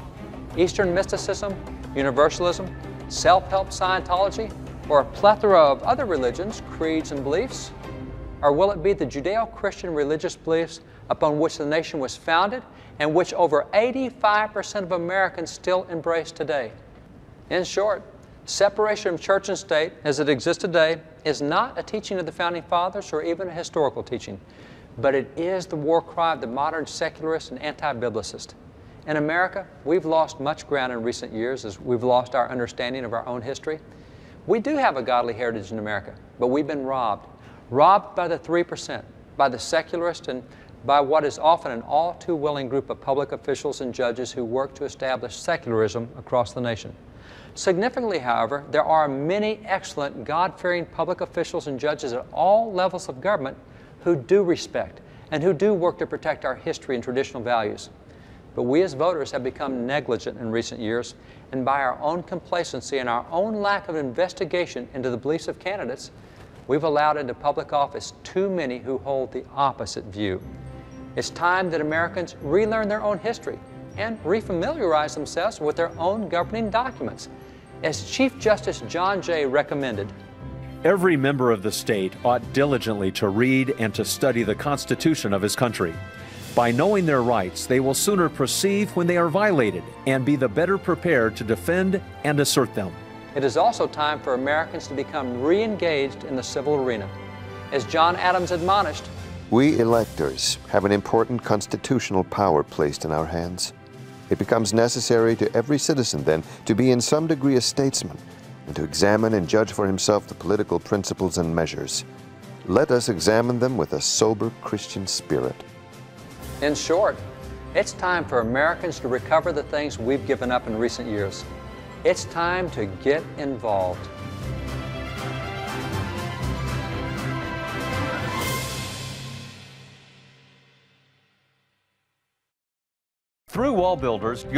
Eastern mysticism, universalism, self-help Scientology, or a plethora of other religions, creeds, and beliefs? Or will it be the Judeo-Christian religious beliefs upon which the nation was founded and which over 85% of Americans still embrace today? In short, separation of church and state as it exists today is not a teaching of the Founding Fathers or even a historical teaching, but it is the war cry of the modern secularist and anti-biblicist. In America, we've lost much ground in recent years as we've lost our understanding of our own history. We do have a godly heritage in America, but we've been robbed. Robbed by the 3%, by the secularists, and by what is often an all too willing group of public officials and judges who work to establish secularism across the nation. Significantly, however, there are many excellent, God-fearing public officials and judges at all levels of government who do respect and who do work to protect our history and traditional values. But we as voters have become negligent in recent years, and by our own complacency and our own lack of investigation into the beliefs of candidates, we've allowed into public office too many who hold the opposite view. It's time that Americans relearn their own history and refamiliarize themselves with their own governing documents. As Chief Justice John Jay recommended, every member of the state ought diligently to read and to study the Constitution of his country. By knowing their rights, they will sooner perceive when they are violated and be the better prepared to defend and assert them. It is also time for Americans to become re-engaged in the civil arena. As John Adams admonished, we electors have an important constitutional power placed in our hands. It becomes necessary to every citizen, then, to be in some degree a statesman and to examine and judge for himself the political principles and measures. Let us examine them with a sober Christian spirit. In short, it's time for Americans to recover the things we've given up in recent years. It's time to get involved. Through Wallbuilders,